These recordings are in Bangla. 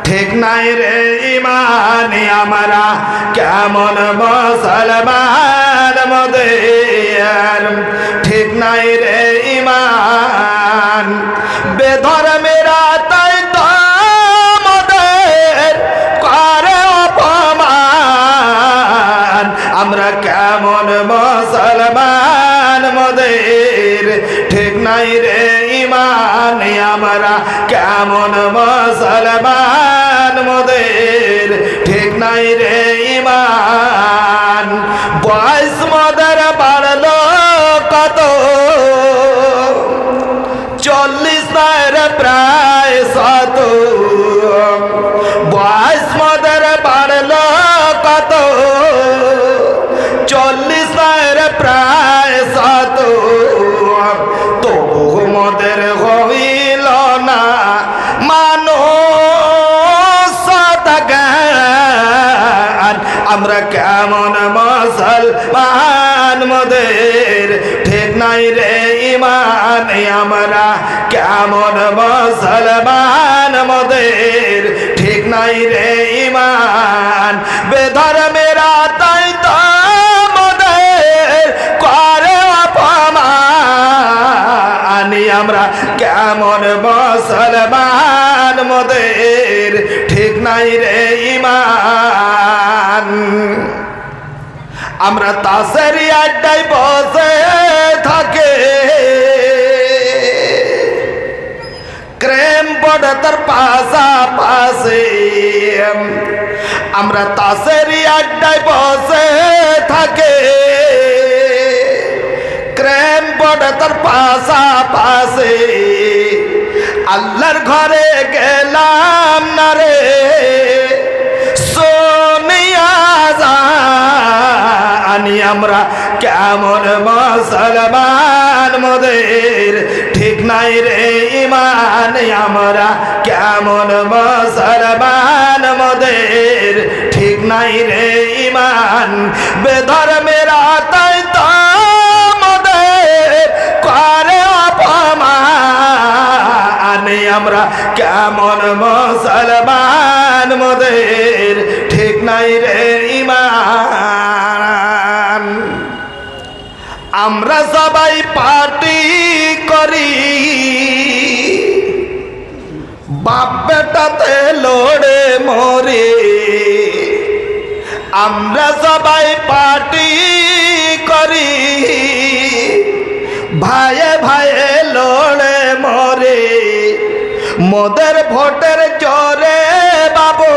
ঠিক নাই রে ইমান আমরা কেমন মুসলমান মোদের ঠিক নাই রে ইমান বেধর্মেরা তাই তো মোদের করে অপমান আমরা কেমন মুসলমান মোদের ঠিক নাই রে ইমান আমরা কেমন মুসলমান মোদের ঠিক নাই রে ইমান বয়স মোদের বাড়লো কত 40 নয় রে প্রায় 100 বয়স মোদের বাড়লো কত 40 নয় রে প্রায় 100 তবু মোদের হইল না আমরা কেমন মুসলমান মোদের ঠিক নাই রে ইমান আমরা কেমন মুসলমান মোদের ঠিক নাই রে ইমান বেধর্মেরা তাই তো মোদের করে অপমান আমরা কেমন মুসলমান মোদের ঠিক নাই রে ইমান আমরা তাসের আড্ডায় বসে থাকে ক্রেম বোর্ড তার পাশাপাশি আমরা তাসের আড্ডায় বসে থাকে ক্রেম বোর্ড তার পাশাপাশি আল্লাহর ঘরে গেলাম না রে সোনিয়া জানি আমরা কেমন মুসলমান মোদের ঠিক নাই রে ইমান আমরা কেমন মুসলমান মোদের ঠিক নাই রে ইমান বেধর্মেরা তাই তো মোদের করে অপমান আমরা কেমন মুসলমান মোদের ঠিক নাই রে ইমান আমরা সবাই পার্টি করি বাপ বেটাতে লড়ে মরে আমরা সবাই পার্টি করি ভাইয়ে ভাইয়ে লড়ে মরে মোদের ভোটের জোরে বাবু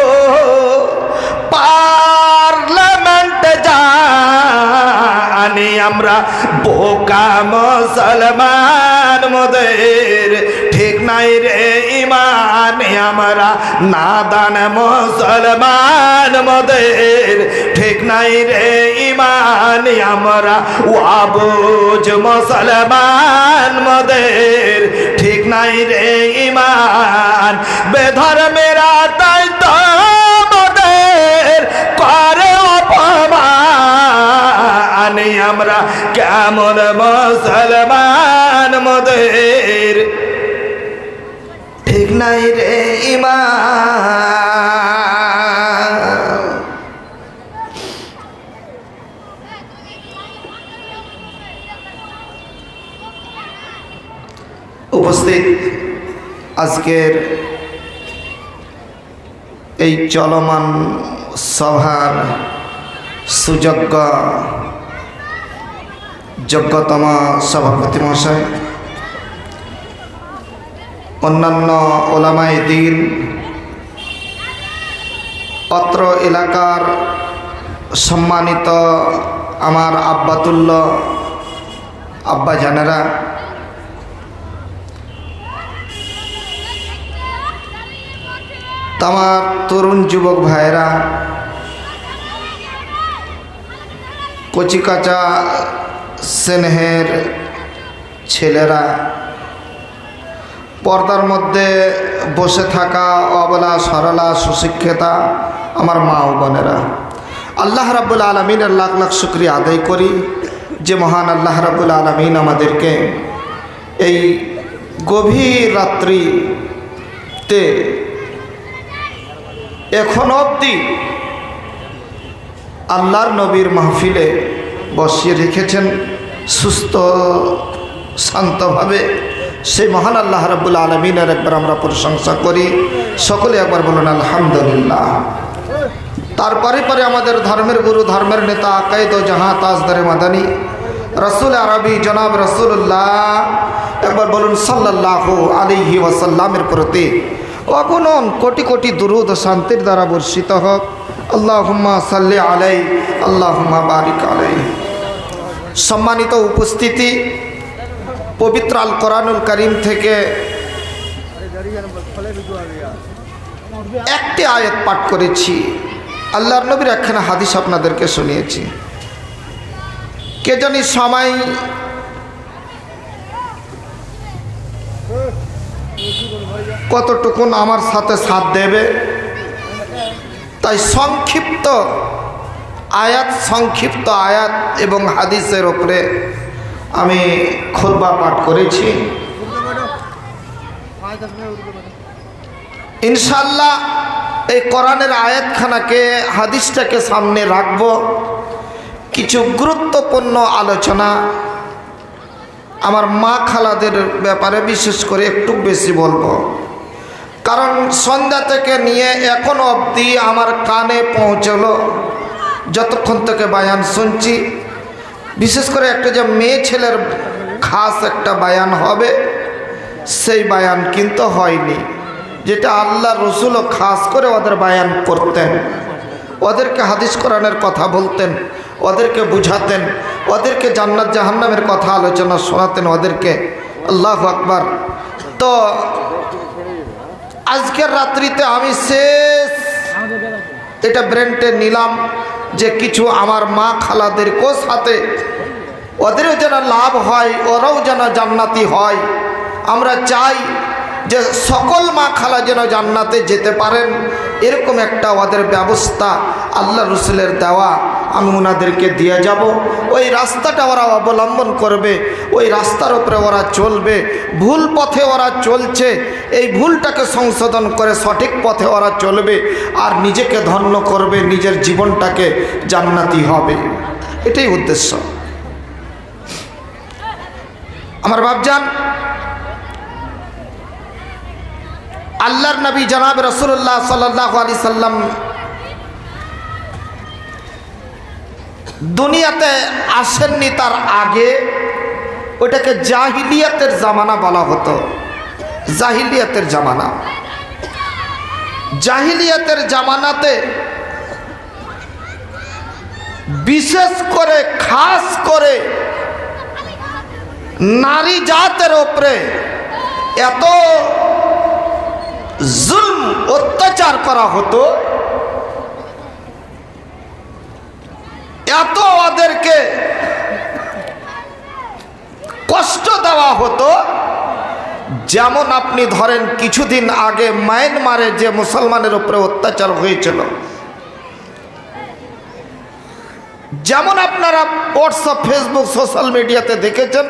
পার্লামেন্টে জানি আমরা বোকা মুসলমান মোদের ঠিক নাই রে ইমান আমরা নাদান মুসলমান মোদের ঠিক নাই রে ইমান আমরা ওয়াবুজ মুসলমান মোদের ঠিক নাই রে ইমান বেধর্মেরা তাই তো মোদের করে অপমান আমরা কেমন মুসলমান মোদের ঠিক নাই রে ইমান উপস্থিত আজকের এই চলমান সভার সুযোগ্য যোগ্যতম সভাপতি মহাশয় অন্যান্য ওলামায়ে দ্বীন অত্র এলাকার সম্মানিত আমার আব্বাতুল্য আব্বা জানেরা আমার তরুণ যুবক ভাইরা কচিকাচা স্নেহের ছেলেরা পর্দার মধ্যে বসে থাকা অবলা সরলা সুশিক্ষিতা আমার মা ও বোনেরা আল্লাহ রাব্বুল আলামিনের লাখ লাখ শুকরিয়া আদায় করি যে মহান আল্লাহ রাব্বুল আলামিন আমাদেরকে এই গভীর রাত্রি তে এখন অবধি আল্লাহর নবীর মাহফিলে বসিয়ে রেখেছেন সুস্থ শান্তভাবে। সেই মহান আল্লাহ রাব্বুল আলামিনের একবার আমরা প্রশংসা করি, সকলে একবার বলুন আলহামদুলিল্লাহ। তারপরে পরে আমাদের ধর্মের গুরু, ধর্মের নেতা, আকায়েদ ও জাহাঁ তাজদারে মাদানী রসুল আরবি জনাব রসুল্লাহ, একবার বলুন সাল্লাল্লাহু আলাইহি ওয়াসাল্লামের প্রতি অগণন কোটি কোটি দুরূদ ও শান্তির দ্বারা বর্ষিত হোক। আল্লাহুম্মা সাল্লি আলাইহি, আল্লাহুম্মা বারিক আলাইহি। সম্মানিত উপস্থিতি, পবিত্র আল কোরআনুল কারীম থেকে একটি আয়াত পাঠ করেছি, আল্লাহর নবীর একখানা হাদিস আপনাদেরকে শুনিয়েছি। কে জানি সময় কতটুকুন আমার সাথে সাথ দেবে, তাই সংক্ষিপ্ত আয়াত এবং হাদিসের উপরে আমি খুতবা পাঠ করেছি। ইনশাআল্লাহ এই কোরআনের আয়াতখানাকে, হাদিসটাকে সামনে রাখব, কিছু গুরুত্বপূর্ণ আলোচনা আমার মা খালাদের ব্যাপারে বিশেষ করে একটু বেশি বলবো, কারণ সন্ধ্যা থেকে নিয়ে এখনো অবধি আমার কানে পৌঁছলো যতক্ষণ থেকে বায়ান শুনছি। বিশেষ করে একটা যে মেয়ে ছেলের খাস একটা বায়ান হবে, সেই বায়ান কিন্তু হয়নি, যেটা আল্লাহ রসুলও খাস করে ওদের বায়ান করতেন, ওদেরকে হাদিস কোরআনের কথা বলতেন, ওদেরকে বুঝাতেন, ওদেরকে জান্নাত জাহান্নামের কথা আলোচনা শোনাতেন ওদেরকে। আল্লাহু আকবার। তো আজকের রাত্রিতে আমি শেষ এটা ব্রেনটে নিলাম যে কিছু আমার মা খালাদেরকেও সাথে, ওদেরও যেন লাভ হয়, ওরাও যেন জান্নাতি হয়। আমরা চাই যে সকল মা খালা যেন জান্নাতে যেতে পারেন, এরকম একটা ওদের ব্যবস্থা আল্লাহ রসুলের দেওয়া আমি ওনাদেরকে দিয়ে যাব। ওই রাস্তাটা ওরা অবলম্বন করবে, ওই রাস্তার উপরে ওরা চলবে। ভুল পথে ওরা চলছে, এই ভুলটাকে সংশোধন করে সঠিক পথে ওরা চলবে, আর নিজেকে ধন্য করবে, নিজের জীবনটাকে জান্নাতি হবে। এটাই উদ্দেশ্য। আমার বাপজান, আল্লাহর নবী জনাব রাসূলুল্লাহ সাল্লাল্লাহু আলাইহি সাল্লাম দুনিয়াতে আসেননি, তার আগে ওটাকে জাহিলিয়াতের জামানা বলা হতো। জাহিলিয়াতের জামানা, জাহিলিয়াতের জামানাতে বিশেষ করে খাস করে নারী জাতের উপরে এত জুলম অত্যাচার করা হতো, এত ওদেরকে কষ্ট দেওয়া হতো। যেমন আপনি ধরেন কিছুদিন আগে মায়ানমারে যে মুসলমানের উপরে অত্যাচার হয়েছিল, যেমন আপনারা হোয়াটসঅ্যাপ, ফেসবুক, সোশ্যাল মিডিয়াতে দেখেছেন,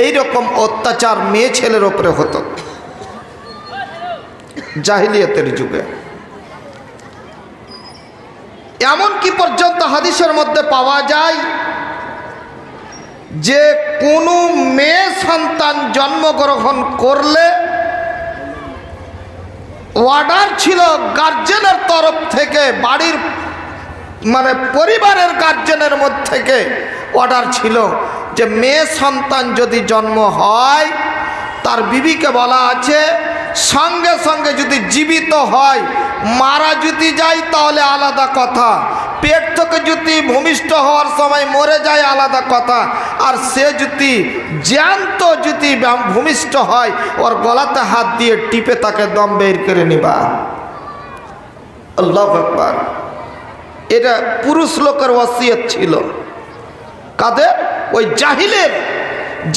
এইরকম অত্যাচার মেয়ে ছেলের উপরে হতো জাহিলিয়াতের যুগে। এমন কি পর্যন্ত হাদিসের মধ্যে পাওয়া যায় যে কোনো মেয়ে সন্তান জন্মগ্রহণ করলে অর্ডার ছিল গার্জেনের তরফ থেকে, বাড়ির মানে পরিবারের গার্জেনের মধ্যে থেকে অর্ডার ছিল যে মেয়ে সন্তান যদি জন্ম হয়, তার বিবিকে বলা আছে সঙ্গে সঙ্গে যদি জীবিত হয়, মারা যদি যায় তাহলে আলাদা কথা, পেট থেকে যদি ভূমিষ্ঠ হওয়ার সময় মরে যায় আলাদা কথা, আর সে যদি জ্যান্ত যদি ভূমিষ্ঠ হয়, ওর গলাতে হাত দিয়ে টিপে তাকে দম বের করে নিবা। আল্লাহু আকবার। এটা পুরুষ লোকের ওয়াসিয়ত ছিল। কাদের? ওই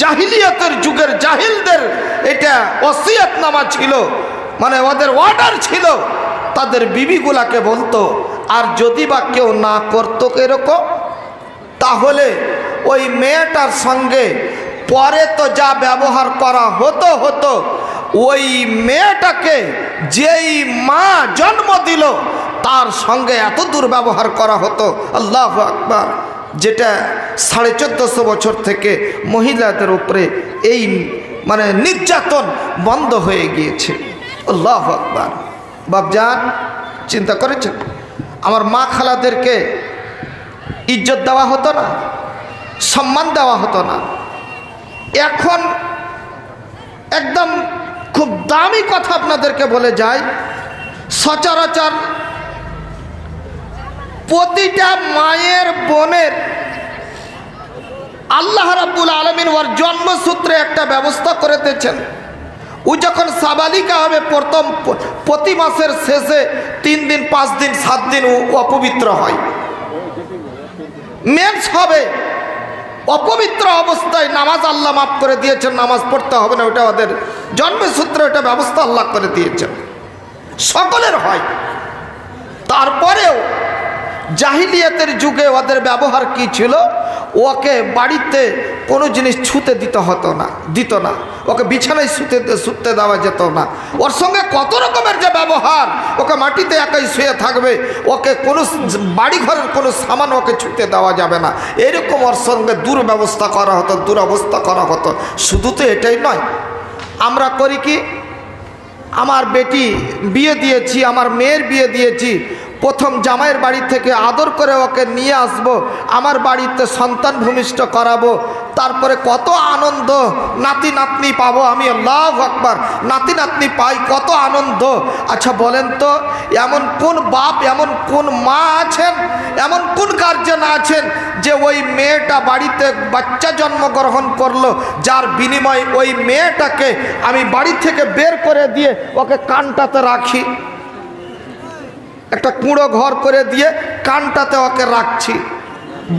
জাহিলিয়াতের যুগের জাহিলদের এটা ওসিয়তনামা ছিল, মানে ওদের অর্ডার ছিল। তাদের বিবিগুলাকে বলতো, আর যদি বা কেউ না করতো এরকম, তাহলে ওই মেয়েটার সঙ্গে পরে তো যা ব্যবহার করা হতো ওই মেয়েটাকে যেই মা জন্ম দিল তার সঙ্গে এত দুর্ব্যবহার করা হতো, আল্লাহু আকবার, যেটা 1450 বছর থেকে মহিলাদের উপরে এই মানে নির্যাতন বন্ধ হয়ে গিয়েছে। আল্লাহু আকবার। বাপজান, চিন্তা করেছেন আমার মা খালাদেরকে ইজ্জত দেওয়া হতো না, সম্মান দেওয়া হতো না। এখন একদম খুব দামি কথা আপনাদেরকে বলে যাই, সচরাচর প্রতিটা মায়ের বোনের আল্লাহ রাব্বুল আলামিন ওর জন্মসূত্রে একটা ব্যবস্থা করে দিয়েছেন। ও যখন সাবালিকা হবে প্রতি মাসের শেষে 3 দিন 5 দিন 7 দিন ও অপবিত্র হয়, মেন্স হবে। অপবিত্র অবস্থায় নামাজ আল্লাহ মাফ করে দিয়েছেন, নামাজ পড়তে হবে না, ওটা ওদের জন্মসূত্রে ওটা ব্যবস্থা আল্লাহ করে দিয়েছেন, সকলের হয়। তারপরেও জাহিলিয়াতের যুগে ওদের ব্যবহার কি ছিল, ওকে বাড়িতে কোনো জিনিস ছুঁতে দিত না, ওকে বিছানায় শুতে দেওয়া যেত না। ওর সঙ্গে কত রকমের যে ব্যবহার, ওকে মাটিতে একাই শুয়ে থাকবে, ওকে কোনো বাড়িঘরের কোনো সামান ওকে ছুঁতে দেওয়া যাবে না, এরকম ওর সঙ্গে দুরবস্থা করা হতো। শুধু তো এটাই নয়, আমরা করি কি, আমার বেটি বিয়ে দিয়েছি, আমার মেয়ের বিয়ে দিয়েছি, প্রথম জামাইয়ের বাড়ি থেকে আদর করে ওকে নিয়ে আসব, আমার বাড়িতে সন্তান ভূমিষ্ঠ করাবো, তারপরে কত আনন্দ, নাতি নাতনি পাবো আমি, আল্লাহু আকবার, নাতি নাতনি পাই, কত আনন্দ। আচ্ছা বলেন তো, এমন কোন বাপ, এমন কোন মা আছেন, এমন কোন গার্জেন আছেন যে ওই মেয়েটা বাড়িতে বাচ্চা জন্মগ্রহণ করলো, যার বিনিময়ে ওই মেয়েটাকে আমি বাড়ি থেকে বের করে দিয়ে ওকে কানটাতে রাখি, একটা কুঁড়ো ঘর করে দিয়ে কানটাতে ওকে রাখছি,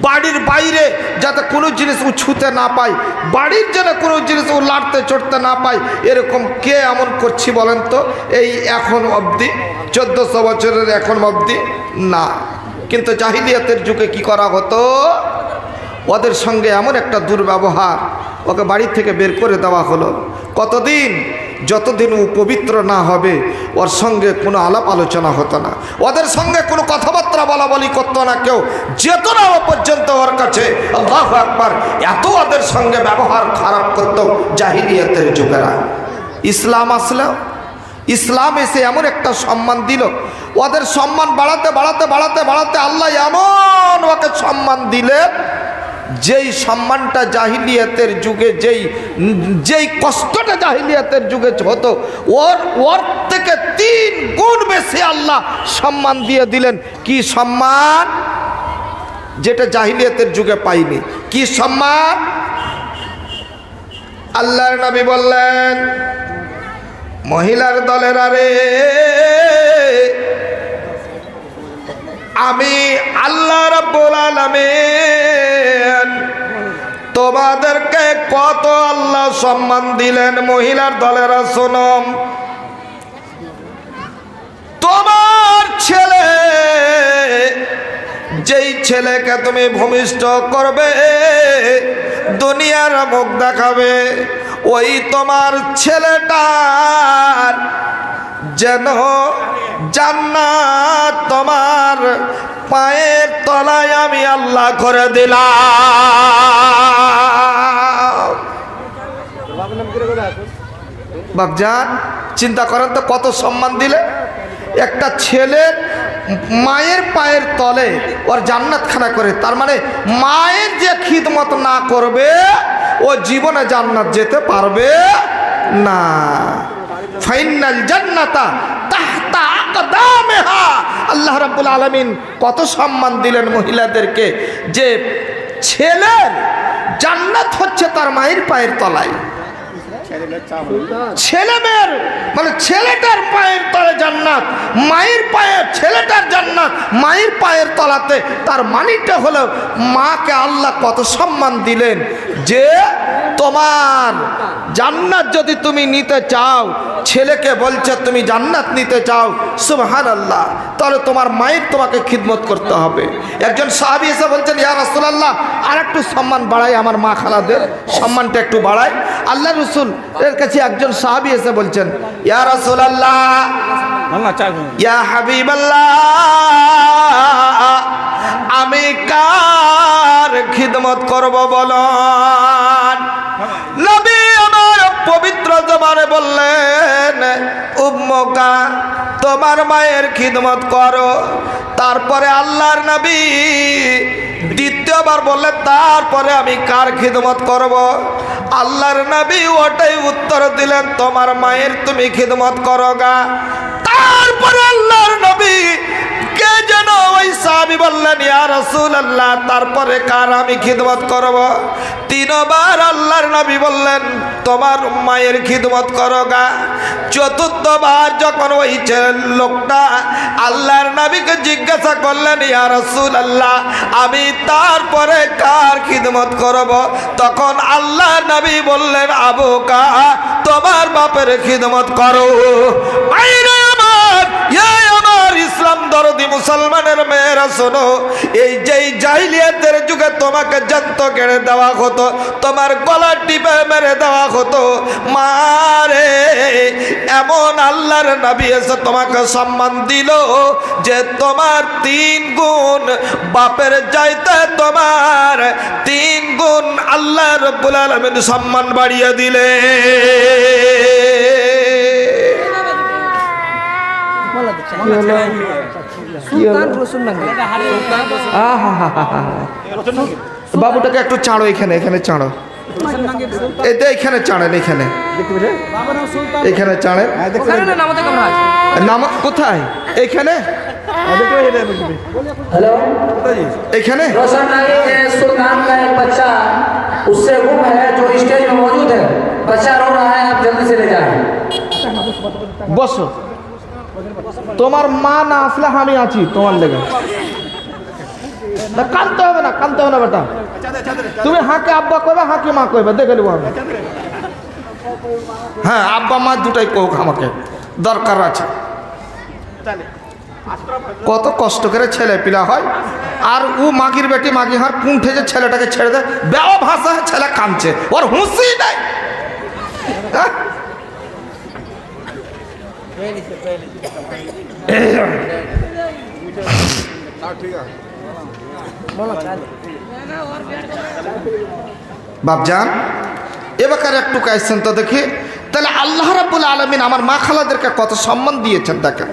বাড়ির বাইরে যাতে কোনো জিনিস ও ছুঁতে না পায়, বাড়ির যেন কোনো জিনিস ও লাড়তে চড়তে না পায়, এরকম কে এমন করছি বলেন তো? এই এখন অবধি 1400 বছরের এখন অবধি না। কিন্তু জাহিলিয়াতের যুগে কি করা হতো, ওদের সঙ্গে এমন একটা দুর্ব্যবহার, ওকে বাড়ি থেকে বের করে দেওয়া হলো। কতদিন? যতদিন ও পবিত্র না হবে ওর সঙ্গে কোনো আলাপ আলোচনা হতো না, ওদের সঙ্গে কোনো কথাবার্তা বলা বলি করতো না কেউ, যেত না ও পর্যন্ত ওর কাছে। আল্লাহু আকবার, এত ওদের সঙ্গে ব্যবহার খারাপ করতো জাহিলিয়াতের যুগেরা। ইসলাম আসলো, ইসলাম এসে এমন একটা সম্মান দিল, ওদের সম্মান বাড়াতে বাড়াতে বাড়াতে বাড়াতে আল্লাহ এমন ওকে সম্মান দিলেন, যেই সম্মানটা জাহিলিয়াতের যুগে যেই কষ্টটা জাহিলিয়াতের যুগে হতো, ওর থেকে 3 গুণ বেশি আল্লাহ সম্মান দিয়ে দিলেন। কি সম্মান? যেটা জাহিলিয়াতের যুগে পাইনি। কি সম্মান? আল্লাহর নবী বললেন, মহিলার দলেরা রে, আমি আল্লাহ রাব্বুল আলামিন তোমাদেরকে কত আল্লাহ সম্মান দিলেন। মহিলার দলেরা শোনো, তোমার ছেলে, যেই ছেলেকে তুমি ভূমিষ্ঠ করবে, দুনিয়ার মুখ দেখাবে, ওই তোমার ছেলেটার যেন জান্নাত তোমার পায়ের তলায় আমি আল্লাহ করে দিলাম। বাপজান, চিন্তা করেন তো কত সম্মান দিলে। একটা ছেলের মায়ের পায়ের তলে ওর জান্নাতখানা করে, তার মানে মায়ের যে খিদমত না করবে ও জীবনে জান্নাত যেতে পারবে না। ফাইনাল জান্নাতা তাহতা আকদামিহা। আল্লাহ রাব্বুল আলামিন কত সম্মান দিলেন মহিলাদেরকে, যে ছেলের জান্নাত হচ্ছে তার মায়ের পায়ের তলায়। ছেলে মেয়ের মানে ছেলেটার পায়ের তলে জান্নাত, মায়ের পায়ে ছেলেটার জান্নাত, মায়ের পায়ের তলাতে। তার মানিটা হলো মাকে আল্লাহ কত সম্মান দিলেন, যে তোমার জান্নাত যদি তুমি নিতে চাও, ছেলেকে বলছে তুমি জান্নাত নিতে চাও, সুবহানাল্লাহ, তাহলে তোমার মায়ের তোমাকে খিদমত করতে হবে। একজন সাহাবী এসে বলছেন, ইয়া রাসূলুল্লাহ, আর একটু সম্মান বাড়াই, আমার মা খালাদের সম্মানটা একটু বাড়াই। আল্লাহ রাসূল এর কাছে একজন সাহাবী এসে বলছেন, ইয়া রাসূলুল্লাহ, ইয়া হাবিবাল্লাহ, আমি কার খিদমত করব বলুন? নবী আমার পবিত্র জবানে বললেন, উম্মুকা, তোমার মায়ের খিদমত করো। তারপরে আল্লাহর নবী দ্বিতীয়বার বললেন, তারপরে আমি কার খিদমত করব? আল্লাহর নবী ওটাই উত্তর দিলেন, তোমার মায়ের তুমি খিদমত করো গা। তারপরে আল্লাহর নবী কে যেন ওই সাহাবী বললেন, ইয়া রাসূলুল্লাহ, তারপরে কার আমি খিদমত করব? তিনবার আল্লাহর নবী বললেন, তোমার মায়ের খিদমত করো গা। চতুর্থবার যখন ওই লোকটা আল্লাহর নবীকে জিজ্ঞাসা করলেন, ইয়া রাসূলুল্লাহ, আমি তারপরে কার খিদমত করব? তখন আল্লাহর নবী বললেন, আবুকা, তোমার বাপের খিদমত করো। ইসলাম দরদি মুসলমানের মেয়েরা শোনো, এই যেই জাহিলিয়াতের যুগে তোমাকে জ্যান্ত কেড়ে দেওয়া হতো, তোমার গলা টিপে মেরে দেওয়া হতো, মারে এমন আল্লাহর নবী এসে তোমাকে সম্মান দিল যে তোমার 3 গুণ বাপের চাইতে তোমার 3 গুণ আল্লাহ রাব্বুল আলামিন সম্মান বাড়িয়ে দিলে। বাবুটাকে একটু চাড়ো, এখানে এখানে চাড়ো, এখানে চাড়েন, এখানে এখানে চাড়েন। নাম কোথায়? এখানে এখানে सुल्तान का एक बच्चा उससे गुम है जो स्टेज में मौजूद है, बच्चा रो रहा है, आप जल्दी से ले जाएं। বসো, তোমার মা না আসলে আমি আছি তোমার লেগে। কানতে হবে না, কানতে হবে না বেটা, তুমি হাঁকে আব্বা কইবে, হাঁকে মা কইবে, দেখে নেবো আমি। হ্যাঁ, আব্বা মা দুটাই কোক, আমাকে দরকার আছে। কত কষ্ট করে ছেলে পিলা হয়, আর ও মাগির বেটি মাগি হার কুণ্ঠে যে ছেলেটাকে ছেড়ে দেয়, বেও ভাষা ছেলে কাঁদছে, ওর হুঁসি নেই। বাপজান, এবার একটু কাইছেন তো দেখি, তাহলে আল্লাহ রাব্বুল আলামিন আমার মা খালাদেরকে কত সম্মান দিয়েছেন দেখেন।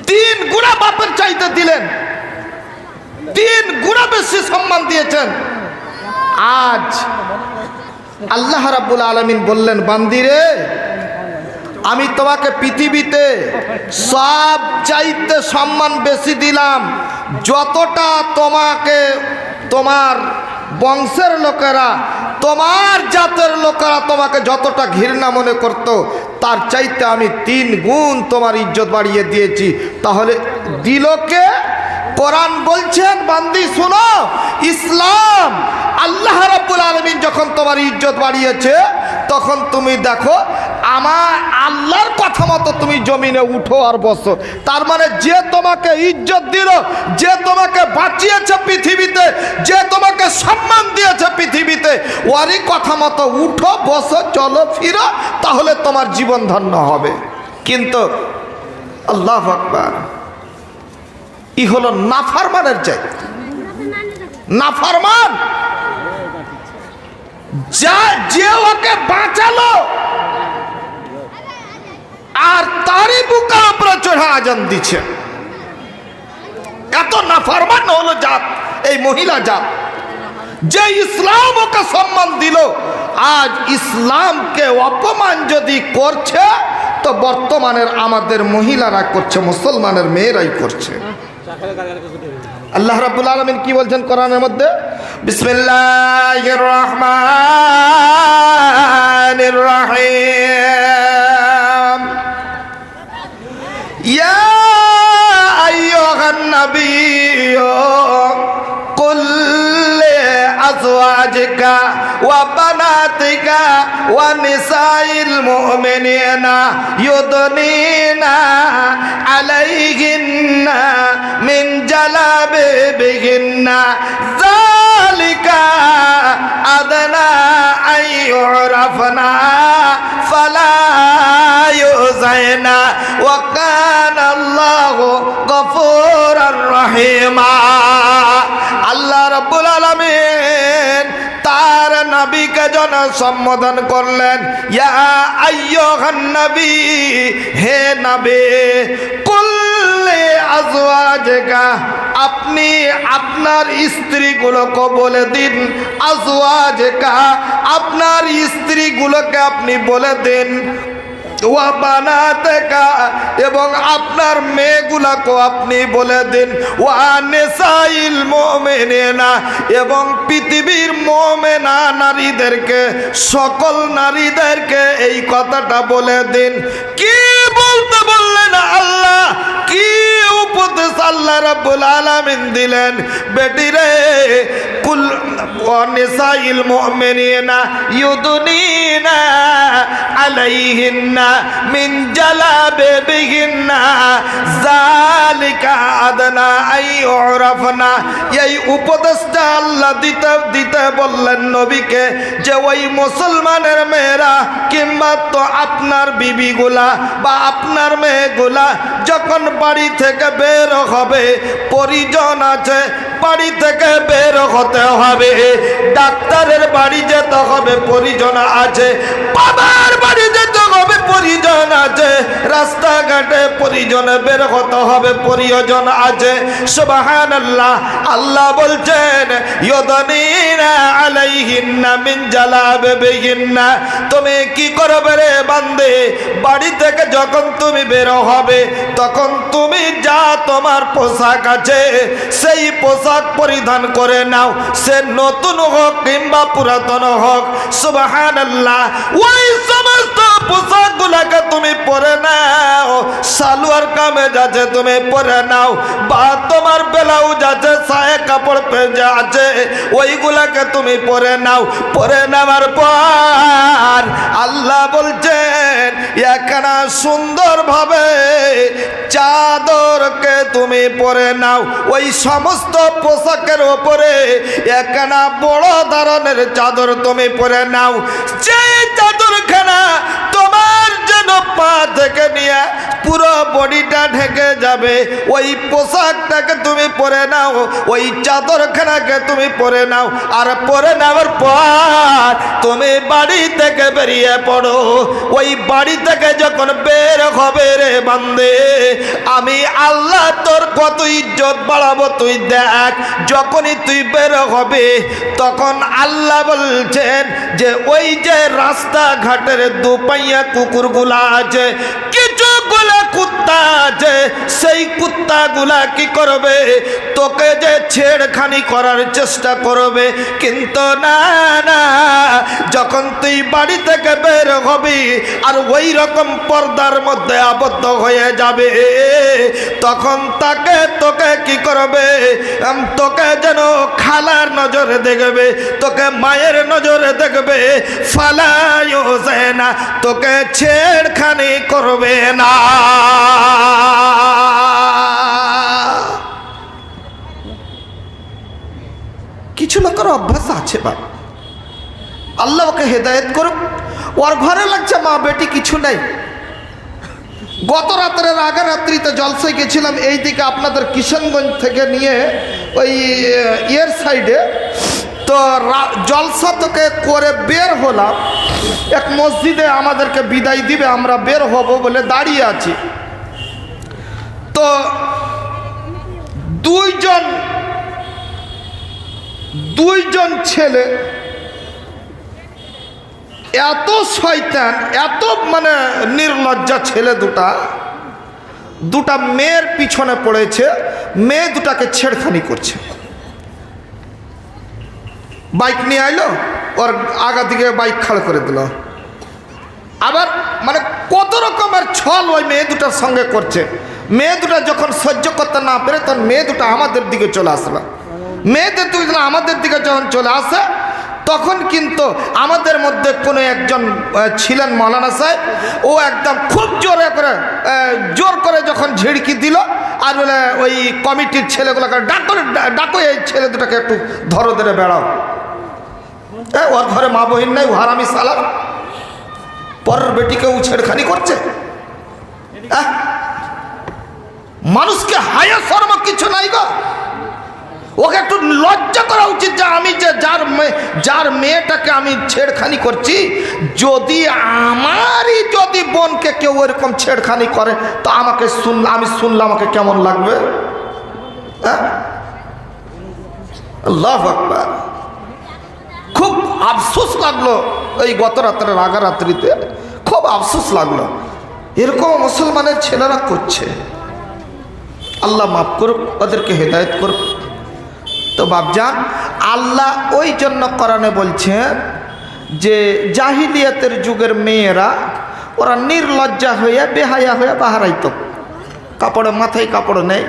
3 গুণা বাপের চাইতে দিলেন, 3 গুণা বেশি সম্মান দিয়েছেন। আজ আল্লাহ রাব্বুল আলামিন বললেন, বান্দিরে, আমি তোমাকে পৃথিবীতে সব চাইতে সম্মান বেশি দিলাম। যতটা তোমাকে তোমার বংশের লোকেরা, তোমার জাতের লোকেরা তোমাকে যতটা ঘৃণা মনে করত, তার চাইতে আমি 3 গুণ তোমার ইজ্জত বাড়িয়ে দিয়েছি। তাহলে দিল কে? কোরআন বলছেন, বান্দি শোনো, ইসলাম আল্লাহ রাব্বুল আলামিন যখন তোমার ইজ্জত বাড়িয়েছে, তখন তুমি দেখো আমার আল্লাহর কথা মতো তুমি জমিনে উঠো আর বসো। তার মানে যে তোমাকে ইজ্জত দিল, যে তোমাকে বাঁচিয়েছে পৃথিবীতে, যে তোমাকে সম্মান দিয়েছে পৃথিবীতে, ওরই কথা মতো উঠো, বসো, চলো, ফিরো, তাহলে তোমার জীবন ধন্য হবে। কিন্তু আল্লাহু আকবার, ই হলো নাফরমানের চাই। নাফরমান যে ওকে বাঁচালো আর তারই বুকের উপরে চড়া আজান দিচ্ছে। এত নাফরমান হলো জাত, এই মহিলা জাত, যে ইসলাম ওকে সম্মান দিল, আজ ইসলামকে অপমান যদি করছে, তো বর্তমানের আমাদের মহিলারা করছে, মুসলমানের মেয়েরাই করছে। আল্লাহ রাব্বুল আলামিন কি বলছেন কোরআনের মধ্যে? বিসমিল্লাহির রহমানির রহিম। ইয়া আইয়ুহান নাবিয়্যু কুল লি আজওয়াজিকা ওয়া বানাতিকা ওয়া নিসাইল মুমিনিনা ইউদনিনা আলাইহিন্না মিন জালাবিবিহিন্না যালিকা আদনা আইয়ুরাফনা ফালা হুসাইনা ওয়া কানা আল্লাহু গফুরার রহিমা। আল্লাহ রাব্বুল আলামিন তার নবীকে জন সম্বোধন করলেন, ইয়া আইয়ুহান নবী, হে নবী, কুল্লি আজওয়াজিকা, আপনি আপনার স্ত্রীগুলোকে বলে দিন, আজওয়াজিকা, আপনার স্ত্রীগুলোকে আপনি বলে দিন, ওয়া বানাতিকা, এবং আপনার মেয়েগুলাকে আপনি বলে দিন, ওয়া নিসাইল মুমিনিনা, এবং পৃথিবীর মুমিনা নারীদেরকে, সকল নারীদেরকে এই কথাটা বলে দিন। কি বলতে বললেন আল্লাহ, কি উপদেশ আল্লাহ রাব্বুল আলামিন দিলেন? বেটিরে, কুল ওয়া নিসাইল মুমিনিনা ইউদনিনা আলাইহিন্না মিন জালাবিবিহিন্না যালিকা আদনা আইউরাফনা। এই উপদেশটা আল্লাহ দিতে বললেন নবীকে, যে ওই মুসলমানের মেয়েরা কিংবা তো আপনার বিবিগুলা বা আপনার মেয়েগুলা যখন বাড়ি থেকে বের হবে, পরিজন আছে, বাড়ি থেকে বের হতে হবে, ডাক্তারের বাড়ি যেতে হবে, পরিজন আছে, বাবার বাড়ি যেতে হবে, পরিজন আছে, রাস্তাঘাটে পরিজনে বের হতে হবে, পরিজন আছে। সুবহানাল্লাহ। আল্লাহ বলছেন, ইউদনিনা আলাইহিন্না মিন জালাবিবিহিন্না, তুমি কি করবে রে বান্দে? বাড়ি থেকে যখন তুমি বের হবে, তখন তুমি যা তোমার পোশাক আছে সেই পোশাক পরিধান করে নাও, সে নতুন হোক কিংবা পুরাতন হোক। সুবহানাল্লাহ। ওই সমস্ত পোশাকগুলোকে তুমি পরে নাও, সালোয়ার কামিজ আছে তুমি পরে নাও, বা তোমার ব্লাউজ আছে, সায়া কাপড় পেঁজা আছে, ওইগুলাকে তুমি পরে নাও। পরে নেওয়ার পর আল্লাহ বলছেন, একখানা সুন্দরভাবে চাদরকে তুমি পরে নাও। ওই সমস্ত পোশাকের ওপরে একখানা বড় ধরনের চাদর তুমি পরে নাও, সেই চাদরখানা তোমার যেন পা থেকে নিয়ে পুরো বডিটা ঢেকে যাবে। ওই পোশাকটাকে তুমি পরে নাও, ওই চাদরখানাকে তুমি পরে নাও। আর পরে নেওয়ার পর তুমি বাড়ি থেকে বেরিয়ে পড়ো। ওই বাড়ি থেকে যখন বের হবে রে বান্দে, আমি আল্লাহ তোর কত ইজ্জত বাড়াবো তুই দেখ। যখনই তুই বের হবে, তখন আল্লাহ বলছেন যে ওই যে রাস্তাঘাটের দুপাইয়া কুকুরগুলা আছে, কিছুগুলা কুত্তা আছে, সেই কুত্তাগুলা কি করবে? তোকে যে ছেড়খানি করার চেষ্টা করবে। কিন্তু না না, যখন তুই বাড়ি থেকে বের হবি আর ওই রকম পর্দার মধ্যে আবদ্ধ হয়ে যাবে, তখন তোকে কি করবে? তোকে যেন খালার নজরে দেখবে, তোকে মায়ের নজরে দেখবে, ফালায়ু না, তোকে ছেড়খানি করবে না। কিছু লোকের অভ্যাস আছে বা আল্লাহ ওকে হেদায়েত করুক। ওর ঘরে লাগছে মা বেটি কিছু নেই। গত রাত্রের আগের রাত্রিতে জলসায় গেছিলাম, এই দিকে আপনাদের কিশনগঞ্জ থেকে নিয়ে ওই ইয়ের সাইডে, তো জলসা তোকে করে বের হলাম। এক মসজিদে আমাদেরকে বিদায় দিবে, আমরা বের হব বলে দাঁড়িয়ে আছি। তো দুইজন ছেলে, এত শয়তান, এত মানে নির্লজ্জা ছেলে, দুটা মেয়ের পিছনে পড়েছে, মেয়ে দুটাকে ছেড়খানি করছে। বাইক নিয়ে আইলো, ওর আগা দিকে বাইক খাড় করে দিল। আবার মানে কত রকমের ছল ওই মেয়ে দুটার সঙ্গে করছে। মেয়ে দুটা যখন সহ্য করতে না পেরে, তখন মেয়ে দুটা আমাদের দিকে চলে আসলো। মেয়েদের দুজন আমাদের দিকে যখন চলে আসে, তখন কিন্তু আমাদের মধ্যে কোনো একজন ছিলেন মৌলানা সাহেব, ও একদম খুব জোর করে যখন ঝিড়কি দিল, আর বলে ওই কমিটির ছেলেগুলোকে ডাকো, এই ছেলে দুটাকে একটু ধরো ধরে বেড়াও। ওর ঘরে মা বহিন নাই, ও হারামি সালাম, পরের বেটিকে ও ছেড়খানি করছে। মানুষকে হায়া শর্ম কিছু নাই গো। ওকে একটু লজ্জা করা উচিত যে আমি যে যার মেয়েটাকে আমি ছেড়খানি করছি, যদি আমারই যদি বোনকে কেউ এরকম ছেড়খানি করে তো আমাকে আমি শুনলে আমাকে কেমন লাগবে? আল্লাহু আকবার। খুব আফসোস লাগলো এই গত রাত্রে রাগারাত্রিতে, খুব আফসোস লাগলো এরকম মুসলমানের ছেলেরা করছে। আল্লাহ মাফ করুক, ওদেরকে হেদায়েত করুক। তো বাপজান, আল্লাহ ওই জন্য কোরআনে বলছেন যে জাহিলিয়াতের যুগের মেয়েরা ওরা নির্লজ্জা হয়ে বেহায়া হয়ে বাহারাইতো। কাপড়ে মাথায় কাপড় নেই,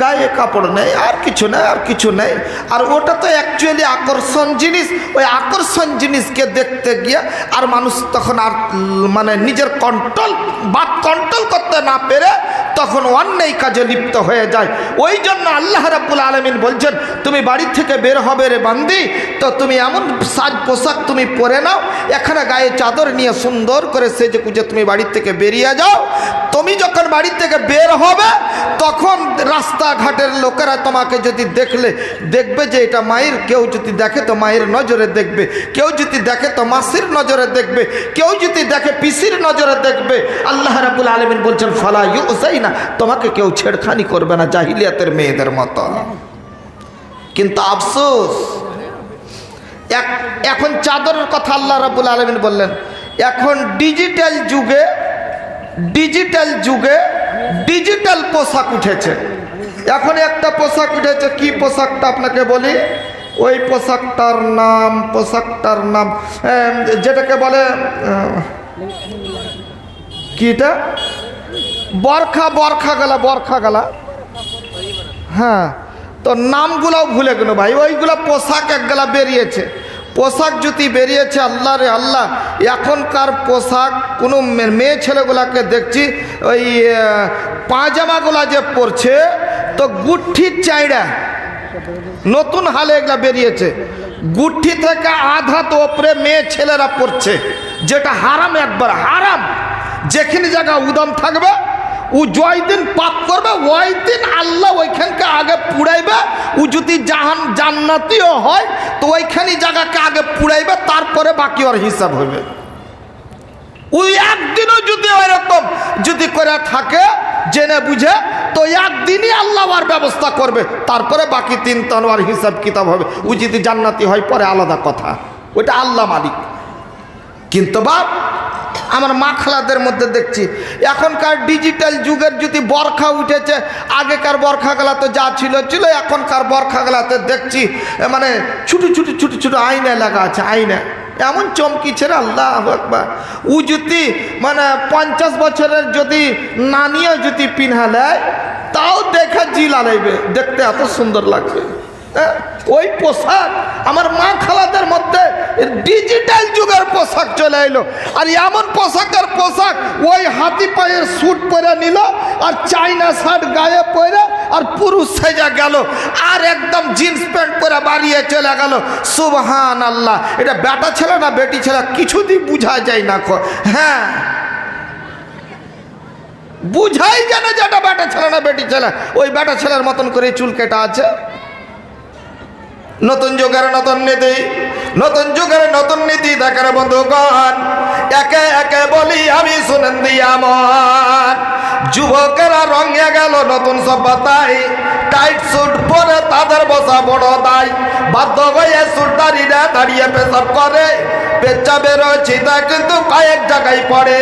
গায়ে কাপড় নেই, আর কিছু নেই, আর কিছু নেই। আর ওটা তো অ্যাকচুয়ালি আকর্ষণ জিনিস। ওই আকর্ষণ জিনিসকে দেখতে গিয়ে আর মানুষ তখন আর মানে নিজের কন্ট্রোল করতে না পেরে তখন অন্যায় কাজে লিপ্ত হয়ে যায়। ওই জন্য আল্লাহ রাব্বুল আলামিন বলছেন, তুমি বাড়ি থেকে বের হবে রে বান্দি, তো তুমি এমন সাজ পোশাক তুমি পরে নাও, এখানে গায়ে চাদর নিয়ে সুন্দর করে সেজে কুজে তুমি বাড়ির থেকে বেরিয়ে যাও। তুমি যখন বাড়ি থেকে বের হবে তখন রাস্তাঘাটের লোকেরা তোমাকে যদি দেখবে যে এটা মায়ের, কেউ যদি দেখে তো মায়ের নজরে দেখবে, কেউ যদি দেখে তো মাসির নজরে দেখবে, কেউ যদি দেখে পিসির নজরে দেখবে। আল্লাহ রাব্বুল আলামিন বলছেন ফালা ইউযাইনা, তোমাকে কেউ ছেড়খানি করবে না জাহিলিয়াতের মেয়েদের মতো। কিন্তু আফসোস, এখন চাদরের কথা আল্লাহ রাব্বুল আলামিন বললেন, এখন ডিজিটাল যুগে ডিজিটাল পোশাক উঠেছে। এখন একটা পোশাক উঠেছে, কি পোশাকটা আপনাকে বলি, ওই পোশাকটার নাম যেটাকে বলে কিটা বরখা গলা। হ্যাঁ, তো নামগুলোও ভুলে গেল ভাই। ওইগুলো পোশাক একগুলা বেরিয়েছে, পোশাক যদি বেরিয়েছে। আল্লাহ রে আল্লাহ, এখনকার পোশাক কোনো মেয়ে ছেলেগুলাকে দেখছি ওই পাজামাগুলা যে পরছে তো গুঠির চাইড়া, নতুন হালে এগুলা বেরিয়েছে। গুঠি থেকে আধা তো ওপরে মেয়ে ছেলেরা পরছে, যেটা হারাম, একবার হারাম। যেখানে জায়গা উদম থাকবে ও জয় দিন পাপ করবে, ওই দিন আল্লাহ ওইখানকে আগে পুড়াইবে। ও যদি জান্নাতিও হয় তো ওইখানে জায়গাকে আগে পুড়াইবে, তারপরে বাকি ওর হিসাব হবে। ওই একদিনও যদি ওইরকম যদি করে থাকে জেনে বুঝে, তো একদিনই আল্লাহ ওর ব্যবস্থা করবে, তারপরে বাকি 3 তন ওর হিসাব কিতাব হবে। ও যদি জান্নাতি হয় পরে আলাদা কথা, ওইটা আল্লাহ মালিক। কিন্তু বাপ, আমার মা খালাদের মধ্যে দেখছি এখনকার ডিজিটাল যুগের যদি বরখা উঠেছে, আগেকার বরখাগুলা তো যা ছিল, এখনকার বরখাগুলাতে দেখছি মানে ছোট আয়না লাগা আছে, আয়না এমন চমকিছে রে, আল্লাহু আকবার। ও যদি মানে 50 বছরের যদি নানিও যদি পিনহালে তাও দেখে জিলা লাগবে, দেখতে এত সুন্দর লাগবে। ওই পোশাক আমার মা খালাদের মধ্যে ডিজিটাল যুগের পোশাক চলে এলো। আর এমন পোশাক ওই হাতি পায়ের স্যুট পরে নিল, আর চাইনা শার্ট গায়ে পরে, আর পুরুষ সেজা গেল, আর একদম জিন্স প্যান্ট পরে বাড়িয়ে চলে গেল। সুবহানাল্লাহ, এটা বেটা ছেলে না বেটি ছেলে কিছুদিন বুঝা যায় না। হ্যাঁ, বুঝাই জানে যে এটা বেটা ছেলে না বেটি ছেলে। ওই বেটা ছেলের মতন করে চুল কেটা আছে। নতুন যুগের নতুন নীতি দেখার বন্ধুগণ, একে একে বলি আমি শুনেন দিয়া মন। যুবকেরা রঙে গেল নতুন সভ্যতায়, টাইট স্যুট পরে তাদের বসা বড় দায়। বাধ্য হয়ে সুটদারিরা দাঁড়িয়ে পেশাব করে, পেচ্ছাবের চিতা কিন্তু কয়েক জায়গায় পড়ে।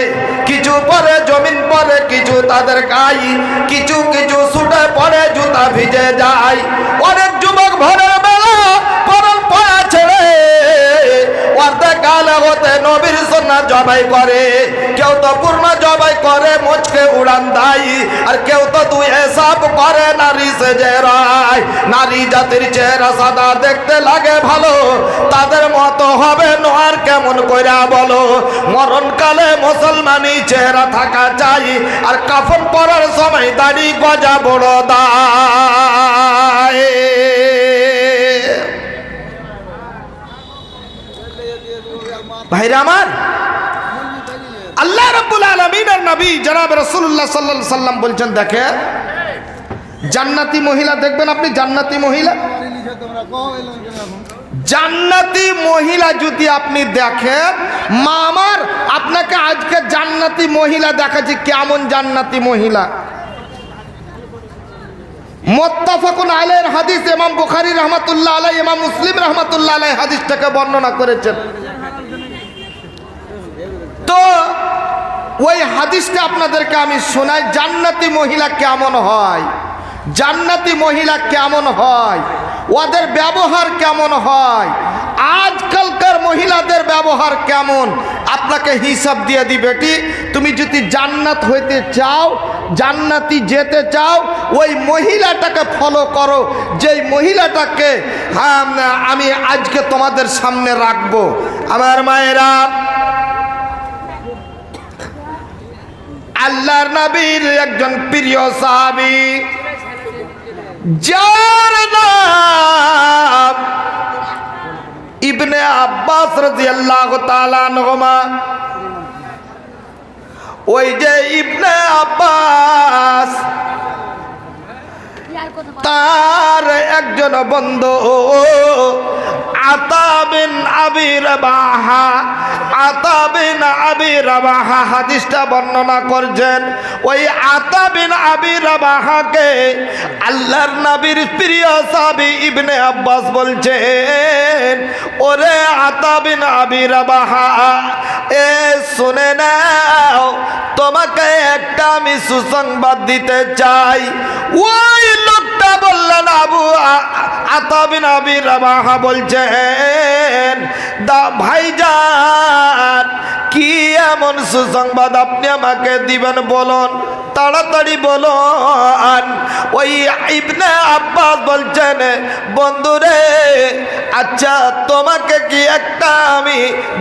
কিছু পরে জমিন পরে, কিছু তাদের গায়ে, কিছু সুটে পরে জুতা ভিজে যায়। অনেক যুবক ভোরের বেলা পরন পড়া ছেড়ে অর্ধেক গালে হতে নবীর সুন্নাত জবাই করে। কেউ তো পূর্ণ জবাই করে মুচকে উড়ান দেয়, আর কেউ তো দুই হিসাব করে নারী সেজে রায়। নারী জাতির চেহারা সাদা দেখতে লাগে ভালো, তাদের মতো হবে নোয়ার কেমন কইরা বলো। মরণকালে মুসলমানি চেহারা থাকা চাই, আর কাফন পরার সময় দাড়ি গজা বড় দায়। ভাইরা আমার, আল্লাহ রাব্বুল আলামিনের নবী জনাব রাসূলুল্লাহ সাল্লাল্লাহু আলাইহি সাল্লাম বলছেন, দেখেন জান্নাতি মহিলা দেখবেন আপনি, জান্নাতি মহিলা, জান্নাতি মহিলা যদি আপনি দেখেন, মা আমার আপনাকে আজকে জান্নাতি মহিলা দেখাচ্ছি। কেমন জান্নাতি মহিলা? মুত্তাফাকুন আলাইহির হাদিস, ইমাম বুখারী রাহমাতুল্লাহ আলাইহি, ইমাম মুসলিম রাহমাতুল্লাহ আলাইহি হাদিসটাকে বর্ণনা করেছেন। তো ওই হাদিসটা আপনাদেরকে আমি শোনাই, জান্নাতি মহিলা কেমন হয়, জান্নাতি মহিলা কেমন হয়, ওদের ব্যবহার কেমন হয়, আজকালকার মহিলাদের ব্যবহার কেমন, আপনাকে হিসাব দিয়ে দি বেটি। তুমি যদি জান্নাত হইতে চাও, জান্নাতি যেতে চাও, ওই মহিলাটাকে ফলো করো, যেই মহিলাটাকে আমি আজকে তোমাদের সামনে রাখবো। আমার মায়েরা, আল্লাহর নবীর একজন প্রিয় সাহাবী, যার নাম ইবনে আব্বাস রাদিয়াল্লাহু তাআলা আনহুমা। ওই যে ইবনে আব্বাস, তার একজন বন্ধু আতা বিন আবি রাবাহা, আতা বিন আবি রাবাহা হাদিসটা বর্ণনা করছেন। ওই আতা বিন আবি রাবাহাকে আল্লাহর নবীর প্রিয় সাহাবী ইবনে আব্বাস বলছেন, ওরে আতা বিন আবি রাবাহা, এ শুনে নাও, তোমাকে একটা আমি সুসংবাদ দিতে চাই। ওই লোকটা বললেন, আবু আতা বিন আবি রাবাহা বলছেন, ভাইজান কি এমন সুসংবাদ আপনি আমাকে দিবেন বলুন, তাড়াতাড়ি বলুন। ওই ইবনে আব্বাস বলছেন, বন্ধুরে, আচ্ছা তোমাকে কি একটা আমি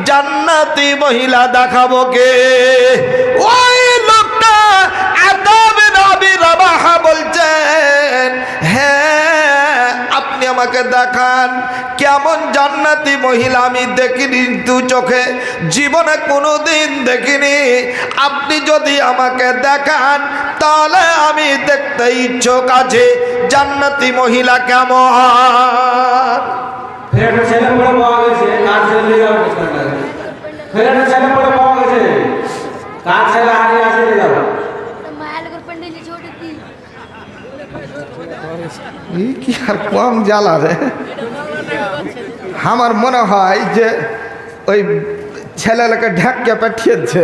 জান্নাতি মহিলা দেখাবো কে? ওই লোকটা আতা বিন আবি রাবাহা বলছেন, হ্যাঁ আপনি আমাকে দেখান, কেমন জান্নাতি মহিলা আমি দেখিনি দু চোখে, জীবনে কোনোদিন দেখিনি। আপনি যদি আমাকে দেখান তাহলে আমি দেখতে ইচ্ছুক আছে জান্নাতি মহিলা কেমন। ছেলে পড়ে পাওয়া গেছে, কার ছেলে ছেলে পড়ে পাওয়া গেছে, কার ছেলে হারিয়ে আসে যাও। কি আর কম জ্বালা রে। আমার মনে হয় যে ওই ছেলেটাকে ঢাককে পাঠিয়েছে,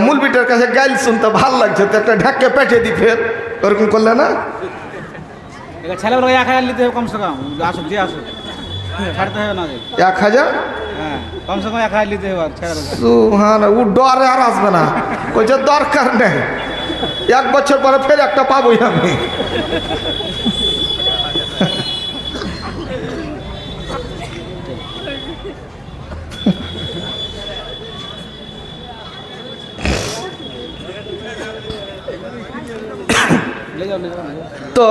মুলবিটার কাছে গাইল শুনতে ভাল লাগছে, তো একটা ঢাককে পাঠিয়ে দি, ফের ওরকম করলে না। ছেলেগুলো 1000 নিতে হবে কমসে কম, আসুক যে আসুক, ছাড়তে হবে না। 1000? হ্যাঁ, কমসে কম 1000 নিতে হবে ছেলেগুলো। হ্যাঁ, ও ডরে আর আসবে না, ওই যে দরকার নেই, 1 বছর পরে ফের একটা পাবোই আমি। তো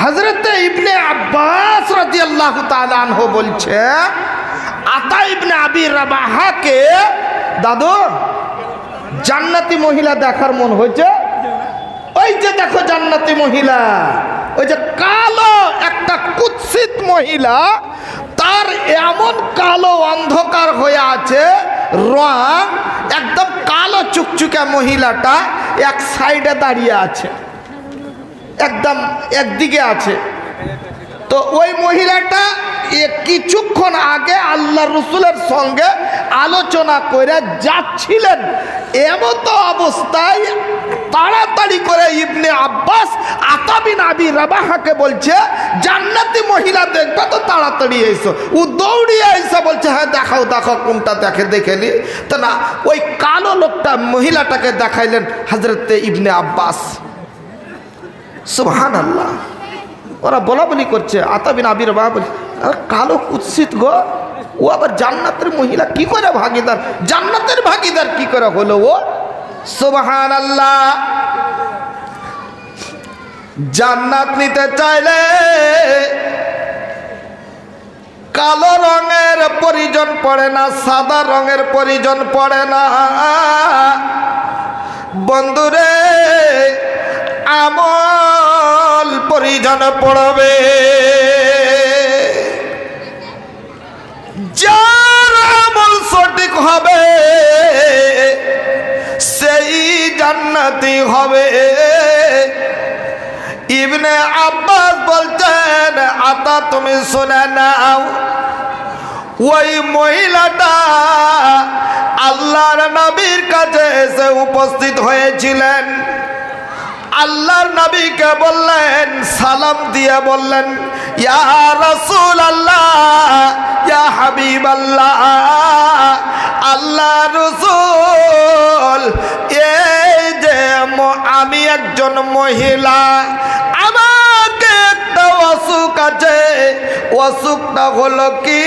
হযরত ইবনে আব্বাস রাদিয়াল্লাহু তাআলা আনহু বলছে, আতা ইবনে আবি রাবাহাকে, দাদু জান্নাতি মহিলা দেখার মন হয়েছে। ওই যে দেখো জান্নাতি মহিলা, ওই যে কালো একটা কুৎসিত মহিলা, তার এমন কালো অন্ধকার হয়ে আছে রং, একদম কালো চুকচুকে মহিলাটা এক সাইডে দাঁড়িয়ে আছে, একদম একদিকে আছে। তো ওই মহিলাটা কিছুক্ষণ আগে আল্লাহ রসুলের সঙ্গে আলোচনা করে যাচ্ছিলেন, এমত অবস্থায় তাড়াতাড়ি করে ইবনে আব্বাস আতা বিন আবি রাবাহাকে বলছে, জান্নাতি মহিলা দেখবে তো তাড়াতাড়ি এসো। ও দৌড়িয়ে এসে বলছে, হ্যাঁ দেখাও দেখাও, কোনটা দেখেনি। তো না, ওই কালো লোকটা মহিলাটাকে দেখাইলেন হযরত ইবনে আব্বাস। সুবহানাল্লাহ, ওরা বলা বলি করছে, আতা বিন আবি রাবাহা বলছে, কালো কুৎসিত গো, ও আবার জান্নাতের মহিলা কি করে ভাগিদার, জান্নাতের ভাগিদার কি করে হলো ও? সুবহানাল্লাহ। জান্নাত নিতে চাইলে কালো রঙের প্রয়োজন পড়ে না, সাদা রঙের প্রয়োজন পড়ে না। বন্ধুরে আমল প্রয়োজন পড়বে। যার আমল সঠিক হবে সেই জান্নাতি হবে। ইবনে আব্বাস বলছেন, আতা তুমি শুনে নাও, ওই মহিলাটা আল্লাহর নবীর কাছে এসে উপস্থিত হয়েছিলেন। আল্লাহর নবীকে বললেন, সালাম দিয়ে বললেন, ইয়া রাসূলুল্লাহ, ইয়া হাবিবাল্লাহ, আল্লাহ রাসূল, এই যে আমি একজন মহিলা, আমাকে একটা অসুখ আছে। অসুখটা হলো কি?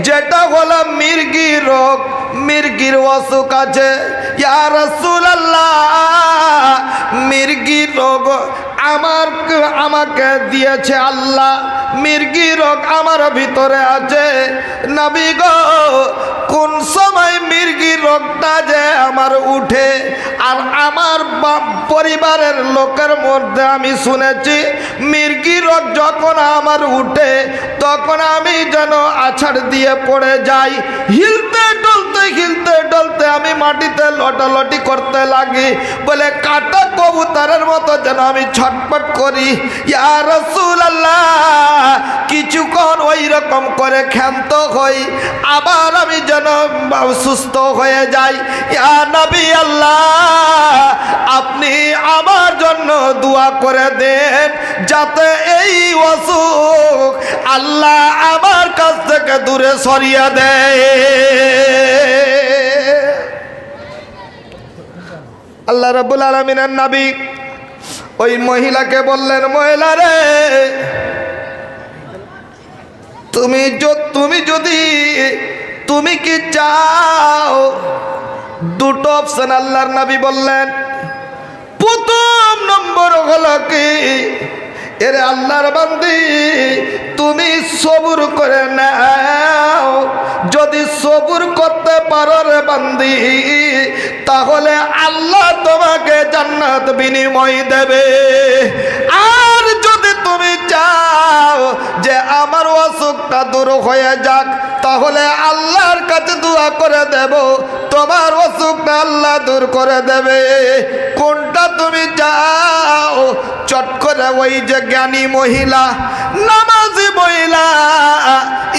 যেটা হলো মির্গি রোগ, মির্গির অসুখ আছে। ইয়া রাসূলুল্লাহ, মির্গি রোগ আমাকে দিয়েছে আল্লাহ, মির্গি রোগ আমার ভিতরে আছে। নবী গো, কোন সময় মির্গি রোগটা যে আমার উঠে, আর আমার পরিবারের লোকের মধ্যে আমি শুনেছি মির্গি রোগ যখন আমার উঠে তখন আমি যেন আছাড় দিয়ে পড়ে যাই, হিলতে ডলতে আমি মাটিতে লটালটি করতে লাগি, বলে কাটা কবুতরের মতো যেন আমি ছটপট করি। ইয়া রাসূলুল্লাহ, কিছুক্ষণ ওই রকম করে ক্ষান্ত হই, আবার আমি যেন সুস্থ হয়ে যাই। ইয়া নবী আল্লাহ, আপনি আমার জন্য দোয়া করে দেন যাতে এই অসুখ আল্লাহ আমার কাছ থেকে দূরে সরিয়ে দেয়। আল্লাহ রাব্বুল আলামিনের নবী ওই মহিলাকে বললেন, মহিলা রে, তুমি কি চাও? দুটো অপশন আল্লাহর নবী বললেন। প্রথম নম্বর হলো কি, এরে আল্লাহর বান্দি, তুমি সবুর করে নাও। যদি সবুর করতে পারো রে বান্দি, তাহলে আল্লাহ তোমাকে জান্নাত বিনিময় দেবে। আর যদি তুমি চাও যে আমার অসুখটা দূর হয়ে যাক, তাহলে আল্লাহর কাছে দোয়া করে দেব, তোমার অসুখটা আল্লাহ দূর করে দেবে। কোনটা তুমি চাও? চট করে ওই যে জ্ঞানী মহিলা, নামাজি মহিলা,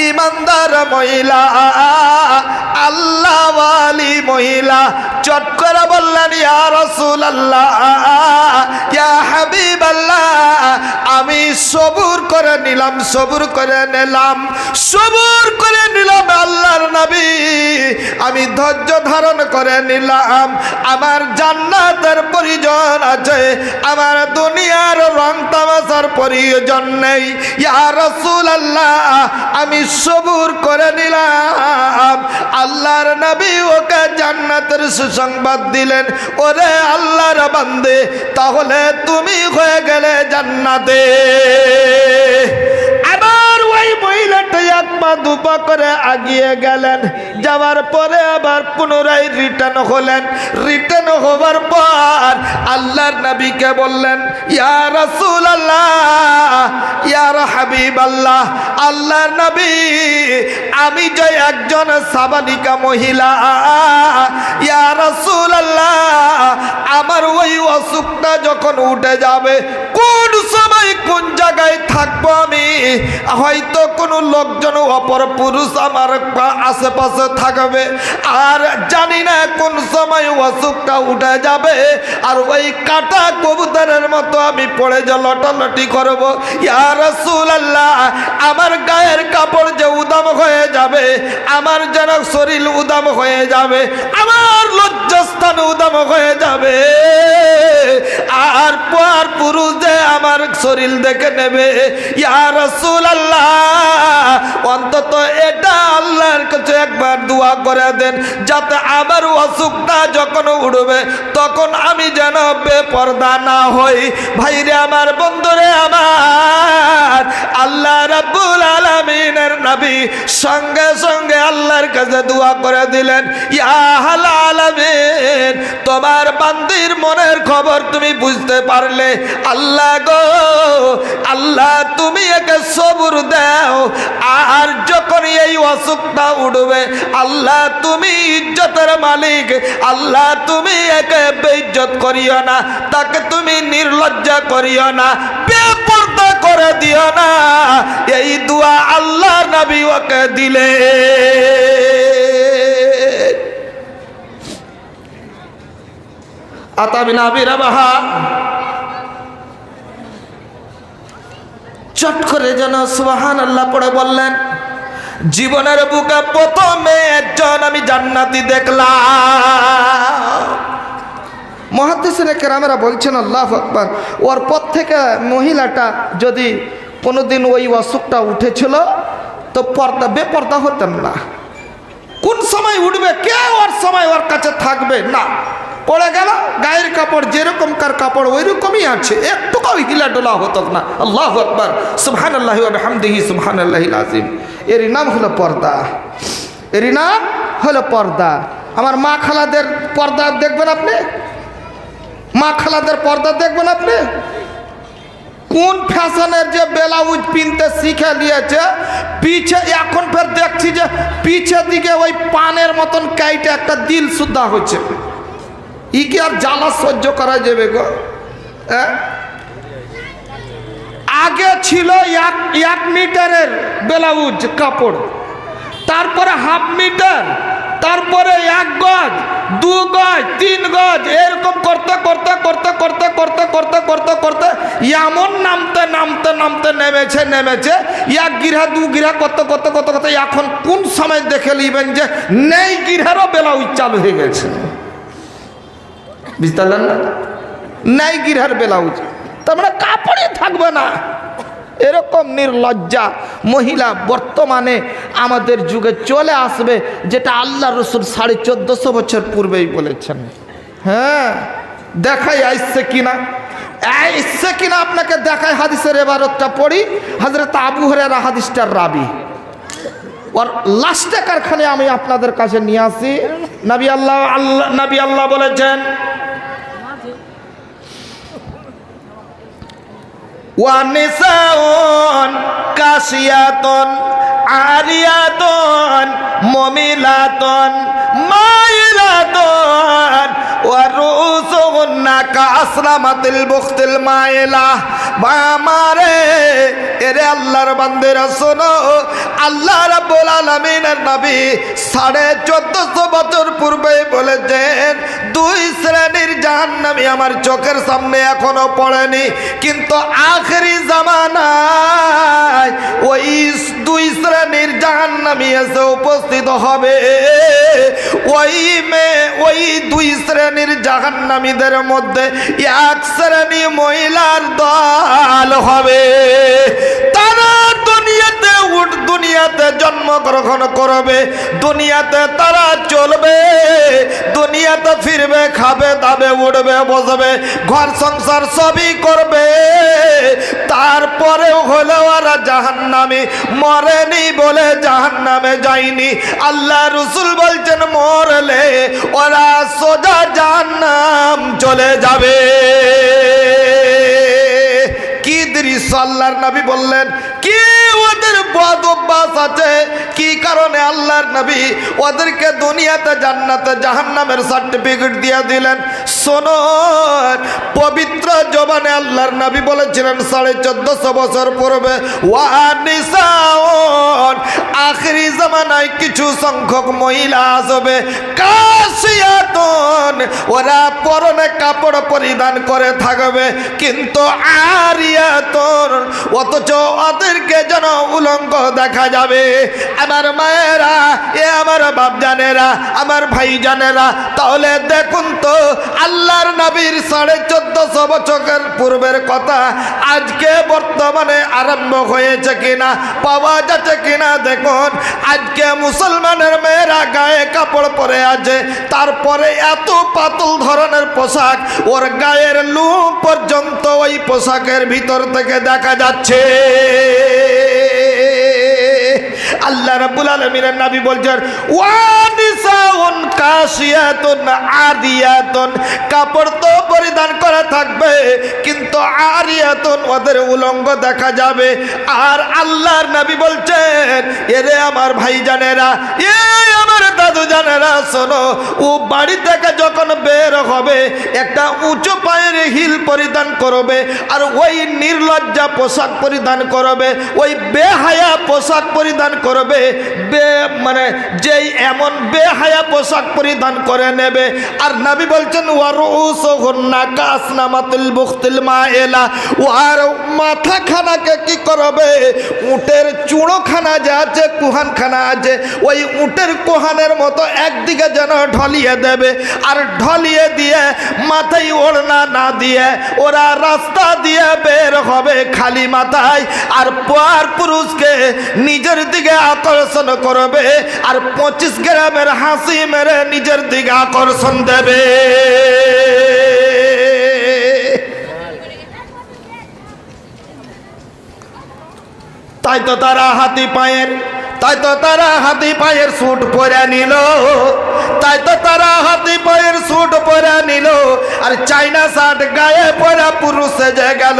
ইমানদার মহিলা, আল্লাহওয়ালি মহিলা চট করে বললেন, ইয়া রাসূলুল্লাহ, ইয়া হাবিবাল্লাহ, আমি সবুর করে নিলাম, সবুর করে নিলাম আল্লাহর নবী, আমি ধৈর্য ধারণ করে নিলাম। আমার জান্নাতের প্রয়োজন আছে, আমার দুনিয়ার রং তামাশার প্রয়োজন নেই। ইয়া রাসূলুল্লাহ, আমি সবুর করে নিলাম। আল্লাহর নবী ওকে জান্নাতের সুসংবাদ দিলেন। ওরে আল্লাহর বান্দে, তাহলে তুমি হয়ে গেলে জান্নাতে। আবার ওই মহিলাটা এক পা দুপা করে আগিয়ে গেলেন। যাওয়ার পরে আবার পুনরায় রিটার্ন হলেন। রিটার্ন হবার পর আল্লাহর নবীকে বললেন, ইয়া রাসূলুল্লাহ, ইয়া হাবিবাল্লাহ, আল্লাহর নবী, আমি যে একজন সাবালিকা মহিলা, ইয়া রাসূলুল্লাহ, আমার ওই অসুখটা যখন উঠে যাবে, কোন সময় কোন জায়গায় থাকবো আমি, হয়তো কোনো লোকজন অপর পুরুষ আমার আশেপাশে থাকবে, আর জানি না কোন সময় অসুখটা উঠে যাবে, আর ওই কাটা কবুতরের মতো আমি পড়ে যে লটালটি করবো। ইয়া রাসূলুল্লাহ, আমার গায়ের কাপড় যে উদাম হয়ে যাবে, আমার যেন শরীর উদাম হয়ে যাবে, আমার লজ্জাস্থান উদাম হয়ে যাবে, আর পর পুরুষ যে আমার শরীর দেখে নেবে। ইয়া রাসূলুল্লাহ, অন্তত এটা আল্লাহর কাছে একবার দোয়া করে দেন, যাতে আমার অসুখটা যখন উঠবে তখন আমি যেন বেপরদা না হই। ভাইরে আমার, বন্ধুরে আমার, আল্লাহ রাব্বুল আলামিনের নবী সঙ্গে সঙ্গে আল্লাহর কাছে দোয়া করে দিলেন, ইয়া আল আলামিন, তোমার বান্দির মনের খবর তুমি বুঝতে পারলে। আল্লাহ গো, আল্লাহ তুমি একে সবুর দাও, আর যখন এই অসুখটা উঠবে আল্লাহ তুমি ইজ্জতের মালিক, আল্লাহ তুমি একে বেইজ্জত করিও না, তাকে তুমি নির্লজ্জা করিও না, বেপরদা করে দিও না। এই দোয়া আল্লাহ নবী ওকে দিলে। আতা বিন আবি রাবাহা চট করে যেন সুবহানাল্লাহ পড়ে বললেন, জীবনের বুকে প্রথমে একজন আমি জান্নাতি দেখলাম। মুহাদ্দিসিনে কেরামেরা বলছেন আল্লাহু আকবার, ওর পর থেকে মহিলাটা যদি কোনোদিন ওই অসুখটা উঠেছিল তো বেপর্দা হতেন না। কোন সময় উঠবে কে ওর সময় ওর কাছে থাকবে না, পড়ে গেল গায়ের কাপড় যেরকমকার কাপড় ওই রকমই আছে, একটুকাও হিলাডোলা হতো না। আল্লাহু আকবার, সুবহানাল্লাহি ওয়া বিহামদিহি সুবহানাল্লাহিল আযীম। এর নাম হলো পর্দা, এর নাম হলো পর্দা। আমার মা খালাদের পর্দা দেখবেন আপনি, মা খালাদের পর্দা দেখবেন আপনি। কোন ফ্যাশনের যে ব্লাউজ পিনতে শিখে নিয়েছে, পিছে এখন ফের দেখছি যে পিছে দিকে ওই পানের মতন কাইটে একটা দিল সুদ্ধা হচ্ছে। ই কি আর জ্বালা সহ্য করা যাবে গো? আগে ছিল এক মিটারের ব্লাউজ কাপড়, তারপরে হাফ মিটার, তারপরে 1 গজ, 2 গজ, 3 গজ, এরকম করতে করতে করতে করতে করতে করতে করতে করতে এমন নামতে নামতে নামতে নেমেছে 1 গিরা 2 গিরা করতে করতে করতে করতে এখন কোন সময় দেখে নিবেন যে নেই গিরারও ব্লাউজ চালু হয়ে গেছে। বুঝতে পারলেন না? নাই গিরার ব্লাউজ, তার মানে কাপড়ই থাকবে না। এরকম নির্লজ্জা মহিলা বর্তমানে আমাদের যুগে চলে আসবে, যেটা আল্লাহ রসুল 1450 বছর পূর্বেই বলেছেন। হ্যাঁ, দেখাই আসছে কিনা, আসছে কিনা আপনাকে দেখায়। হাদিসের এবারতটা পড়ি, হযরত আবু হুরায়রা হাদিসটার রাবি, ওর লাস্টে কারখানে আমি আপনাদের কাছে নিয়ে আসি। নবী আল্লাহ বলেছেন, ওয়ানিসাউন কাসিয়াতুন আরিয়াতুন মুমিলাতুন মাইলাতুন ওয়া রুসুহুন্না কাসলামাতিল বুখতিল মাইলা। বামারে এরে আল্লাহর বান্দেরা শোনো, আল্লাহ রাব্বুল আলামিনের নবী 1450 বছর পূর্বে বলেছেন 2 শ্রেণীর জাহান্নামী আমার চোখের সামনে এখনো পড়েনি, কিন্তু আখেরি জামানায় ওই 2 শ্রেণীর জাহান্নামী এসে উপস্থিত হবে। ওই 2 শ্রেণীর জাহান্নামীদের মধ্যে 1 শ্রেণী মহিলার দল হবে। তারা দুনিয়াতে জন্মগ্রহণ করবে, দুনিয়াতে তারা চলবে, দুনিয়াতে ফিরবে, খাবে দাবে, উঠবে বসবে, ঘর সংসার সবই করবে, তারপরেও হলো ওরা জাহান্নামী। মরেনি বলে জাহান্নামে যায়নি। আল্লাহ রসুল বলছেন মরলে ওরা সোজা জাহান্নাম চলে যাবে। কি দৃশ্য আল্লাহর নবী বললেন, কি ওদের বদ অভ্যাস আছে, কি কারণে আল্লাহর নবী ওদেরকে দুনিয়াতে জান্নাতে জাহান্নামের সার্টিফিকেট দিয়ে দিলেন। শোনো, পবিত্র জবানে আল্লাহর নবী বলেছিলেন 1450 বছর পূর্বে, ওয়ানিসাউন, আখেরি জামানায় কিছু সংখ্যক মহিলা আসবে, কাসিয়াতুন, ওরা পরনে কাপড় পরিধান করে থাকবে, কিন্তু আরিয়াতুন, অথচ ওদেরকে যেন উলঙ্গ উলঙ্গ দেখা যাবে। আমার মায়েরা, এ আমার বাপজানেরা, আমার ভাইজানেরা, তাহলে দেখুন তো আল্লাহর নবীর 1450 বছরের পূর্বের কথা আজকে বর্তমানে আরম্ভ হয়েছে কিনা, পাওয়া যাচ্ছে কিনা দেখুন। আজকে মুসলমানের মেয়েরা গায়ে কাপড় পরে আছে, তারপরে এত পাতল ধরনের পোশাক, ওর গায়ের লুম পর্যন্ত ওই পোশাকের ভিতর থেকে দেখা যাচ্ছে। আল্লাহ রাব্বুল আলামিনের নবী বলছেন ওয়ানিসাউন কাসিয়াতুন আরিয়াতুন, কাপড় তো পরিধান করা থাকবে কিন্তু আরিয়াতুন, ওদের উলঙ্গ দেখা যাবে। আর আল্লাহর নবী বলছেন এরে আমার ভাইজানেরা, এ আমার দাদু জানেরা, শোনো, ও বাড়ি থেকে যখন বের হবে একটা উঁচু পায়ের হিল পরিধান করবে, আর ওই নির্লজ্জা পোশাক পরিধান করবে, ওই বেহায়া পোশাক পরিধান করবে, মানে যেই এমন বেহায়া পোশাক পরিধান করে নেবে। আর নবী বলছেন ওয়ারুসুহুন্না কাসনামাতুল বুখতিল মাইলা, ও আর মাথা খানাকে কি করবে, উটের চূড়োখানা যে আছে, কুহানখানা আছে, ওই উটের কুহানের মতো একদিকে যেন ঢলিয়ে দেবে, আর ঢলিয়ে দিয়ে মাথায় ওড়না না দিয়ে ওরা রাস্তা দিয়ে বের হবে খালি মাথায়, আর পর পুরুষকে নিজের দিকে আকর্ষণ করবে, আর 25 গ্রামের হাসি মেরে নিজের দিকে আকর্ষণ দেবে। তাই তো তারা হাতি পায়ের স্যুট পরে নিল, তাই তো তারা হাতি পায়ের স্যুট পরে নিল, আর চাইনা শার্ট গায়ে পরা পুরুষ সেজে গেল।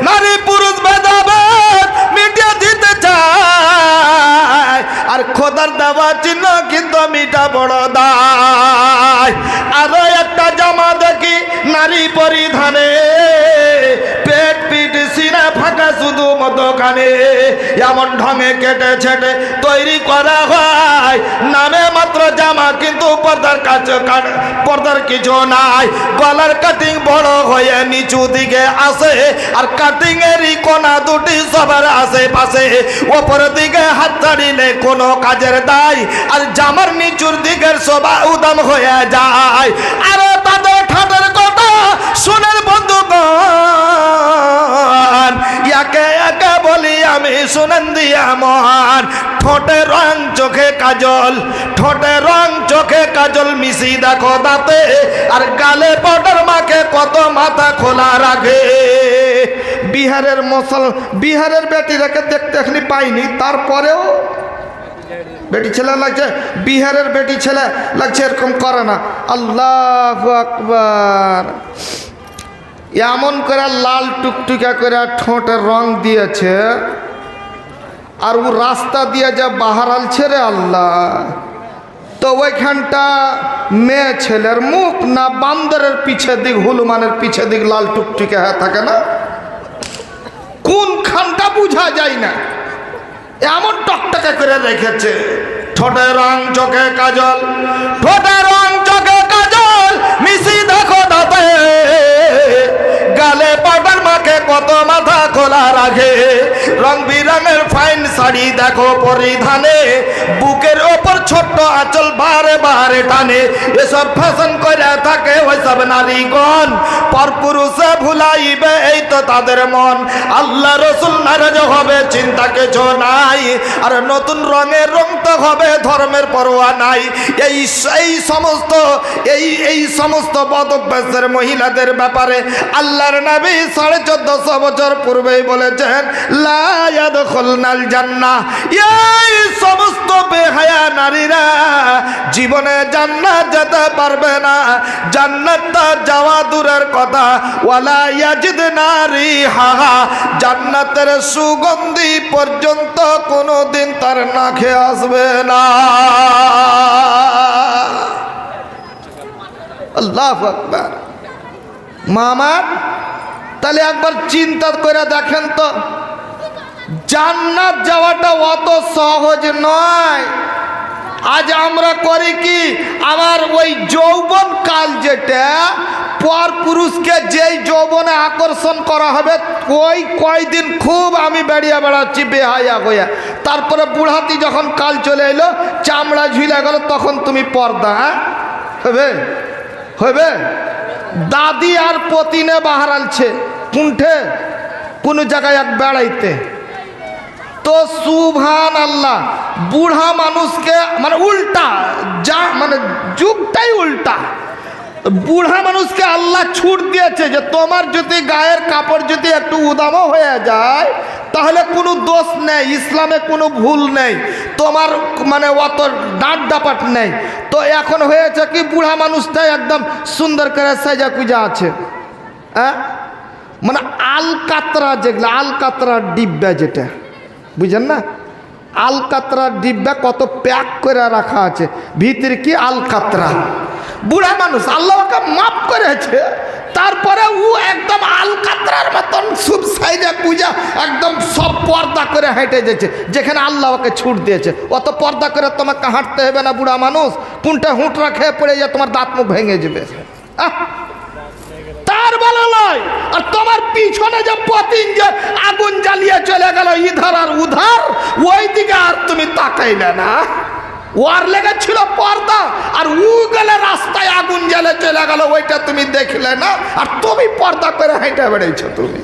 নারী পুরুষ ভেদাভেদ মিটিয়ে দিতে চায়, আর খোদার দেওয়া চিহ্ন কিন্তু মিটা বড় দায়। আরো একটা জামা দেখি নারী পরিধানে, পেট পিঠ সিনা ফাঁকা শুধু মতখানে, এমন ঢঙে কেটে ছেটে তৈরি করা হয়, নামে মাত্র জামা কিন্তু পর্দার কাছে পর্দার কিছু নাই। গলার কাটিং বড় হয়ে নিচু দিকে আসে, আর কাটিং এরই কোনা দুটি সবার আশেপাশে, ওপর দিকে হাত ছাড়িলে কোনো কাজের দায়, আর জামার নিচুর দিকের সবা উদাম হয়ে যায়। আর তাদের ঠাটের কথা শুনের বন্ধুগণ, একে একে বলি আমি শুনেন দিয়া মহান। ঠোঁটে রং চোখে কাজল, ঠোঁটে রং চোখে কাজল মিশি দেখো দাঁতে, আর গালে পাউডার মাখে কত মাথা খোলা রাখে। বিহারের বেটিরাকে দেখতে এখনি পাইনি, তারপরেও বেটি ছেলে লাগছে, বিহারের বেটি ছেলে লাগছে এরকম করে না। আল্লাহু আকবার। এমন করে লাল টুকটুকা করে ঠোঁটের রং দিয়েছে, আর ও রাস্তা দিয়ে যা বাহার আলছে রে আল্লাহ, তো ওইখানটা মেয়ে ছেলের মুখ না বান্দরের পিছে দিক, হনুমানের পিছে দিক লাল টুকটুকে হয়ে থাকে না, কোনখানটা বুঝা যায় না, এমন টকটকে করে রেখেছে। ঠোঁটে রং চোখে কাজল, ঠোঁটে রং চোখে কাজল মিশি দেখো দাঁতে, গালে পাউডার মাখে কত মাথা খোলা রাখে। রং বিরঙের ফাইন শাড়ি দেখো পরিধানে, বুকের ওপর ছোট্ট আঁচল বারে বারে টানে। এসব ফ্যাশন করে থাকে ওইসব নারীগণ, পর পুরুষে ভুলাইবে এই তো তাদের মন। আল্লাহ রসুল নারাজ হবে চিন্তা কিছু নাই, আর নতুন রঙের রংতে হবে ধর্মের পরোয়া নাই। এই সমস্ত বদ অভ্যাসের মহিলাদের ব্যাপারে আল্লাহর নবী 1450 বছর পূর্বেই বলেছেন লা ইয়াদখুলনাল জান্নাহ, এই সমস্ত বেহায়া নারীরা জীবনে জান্নাত যেতে পারবে না। জান্নাতটা যাওয়া দূরের কথা, ওয়ালা ইয়াজিদনা রিহাহা, জান্নাতের সুগন্ধি পর্যন্ত কোনোদিন তার নাকে আসবে না। আল্লাহু আকবার। মামার তাহলে একবার চিন্তা করে দেখেন তো, জান্নাত যাওয়াটা অত সহজ নয়। আজ আমরা করি কি, আমার ওই যৌবন কাল যেটা পর পুরুষকে যেই যৌবনে আকর্ষণ করা হবে ওই কয়দিন খুব আমি বেরিয়ে বেড়াচ্ছি বেহায়া হইয়া, তারপরে বুড়াতি যখন কাল চলে এলো চামড়া ঝুলে গেল তখন তুমি পর্দা, হ্যাঁ হবে হবে। দাদি আর পতিনে বাহারালছে কুণ্ঠে কোনো জায়গায় এক বেড়াইতে, তো সুবহান আল্লাহ বুড়া মানুষকে মানে উল্টা যা মানে যুগটাই উল্টা, বুড়া মানুষকে আল্লাহ ছুট দিয়েছে যে তোমার যদি গায়ের কাপড় যদি একটু উদামও হয়ে যায় তাহলে কোনো দোষ নেই, ইসলামে কোনো ভুল নেই, তোমার মানে অত ডাঁট ডাপাট নেই। তো এখন হয়েছে কি বুড়া মানুষটাই একদম সুন্দর করে সাজা কুজা আছে, হ্যাঁ মানে আলকাতরা, যেগুলো আলকাতরার ডিব্বা যেটা বুঝেন না, আলকাতরার ডিব্বা কত প্যাক করে রাখা আছে, ভিতরে কি আলকাতরা। বুড়া মানুষ আল্লাহ ওকে মাফ করেছে, তারপরে ও একদম আলকাতরার মতন সব সাইজা পূজা একদম সব পর্দা করে হেঁটে যাচ্ছে, যেখানে আল্লাহ ওকে ছুট দিয়েছে। অত পর্দা করে তোমাকে হাঁটতে হবে না বুড়া মানুষ, কোনটা হুঁটরা খেয়ে পড়ে যায় তোমার দাঁত মুখ ভেঙে যাবে, তার ভালো নয়। আর তোমার পিছনে যে পতিন যে আগুন জ্বালিয়ে চলে গেল ইধার আর উধার, ওই দিকে আর তুমি তাকাইলে না, ওর লেগেছিল পর্দা, আর ও গেলে রাস্তায় আগুন জ্বালে চলে গেল ওইটা তুমি দেখলে না, আর তুমি পর্দা করে হেঁটে বেড়েছ। তুমি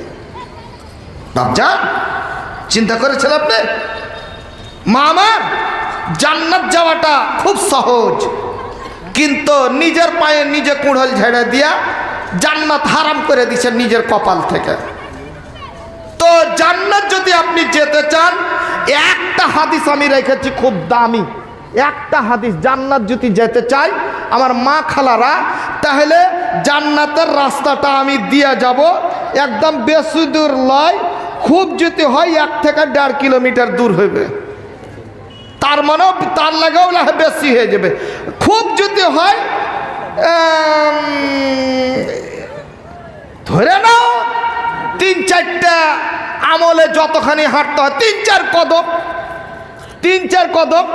বাপজান চিন্তা করেছেন আপনি? মা আমার জান্নাত যাওয়াটা খুব সহজ, কিন্তু নিজের পায়ে নিজে কুড়োল ঝেড়ে দিয়া জান্নাত হারাম করে দিচ্ছেন নিজের কপাল থেকে। তো জান্নাত যদি আপনি যেতে চান, একটা হাদিস আমি রেখেছি খুব দামি, একটা হাদিস, জান্নাত যদি যেতে চাই আমার মা খালারা, তাহলে জান্নাতের রাস্তাটা আমি দিয়ে যাব, একদম বেশি দূর লয়, খুব যদি হয় 1 থেকে 1.5 কিলোমিটার দূর হইবে, তার মানেও তার লাগেও বেশি হয়ে যাবে। খুব যদি হয় ধরে নাও 3-4টা আমলে যতখানি হাঁটতে হয় 3-4 কদম, 3-4 কদম,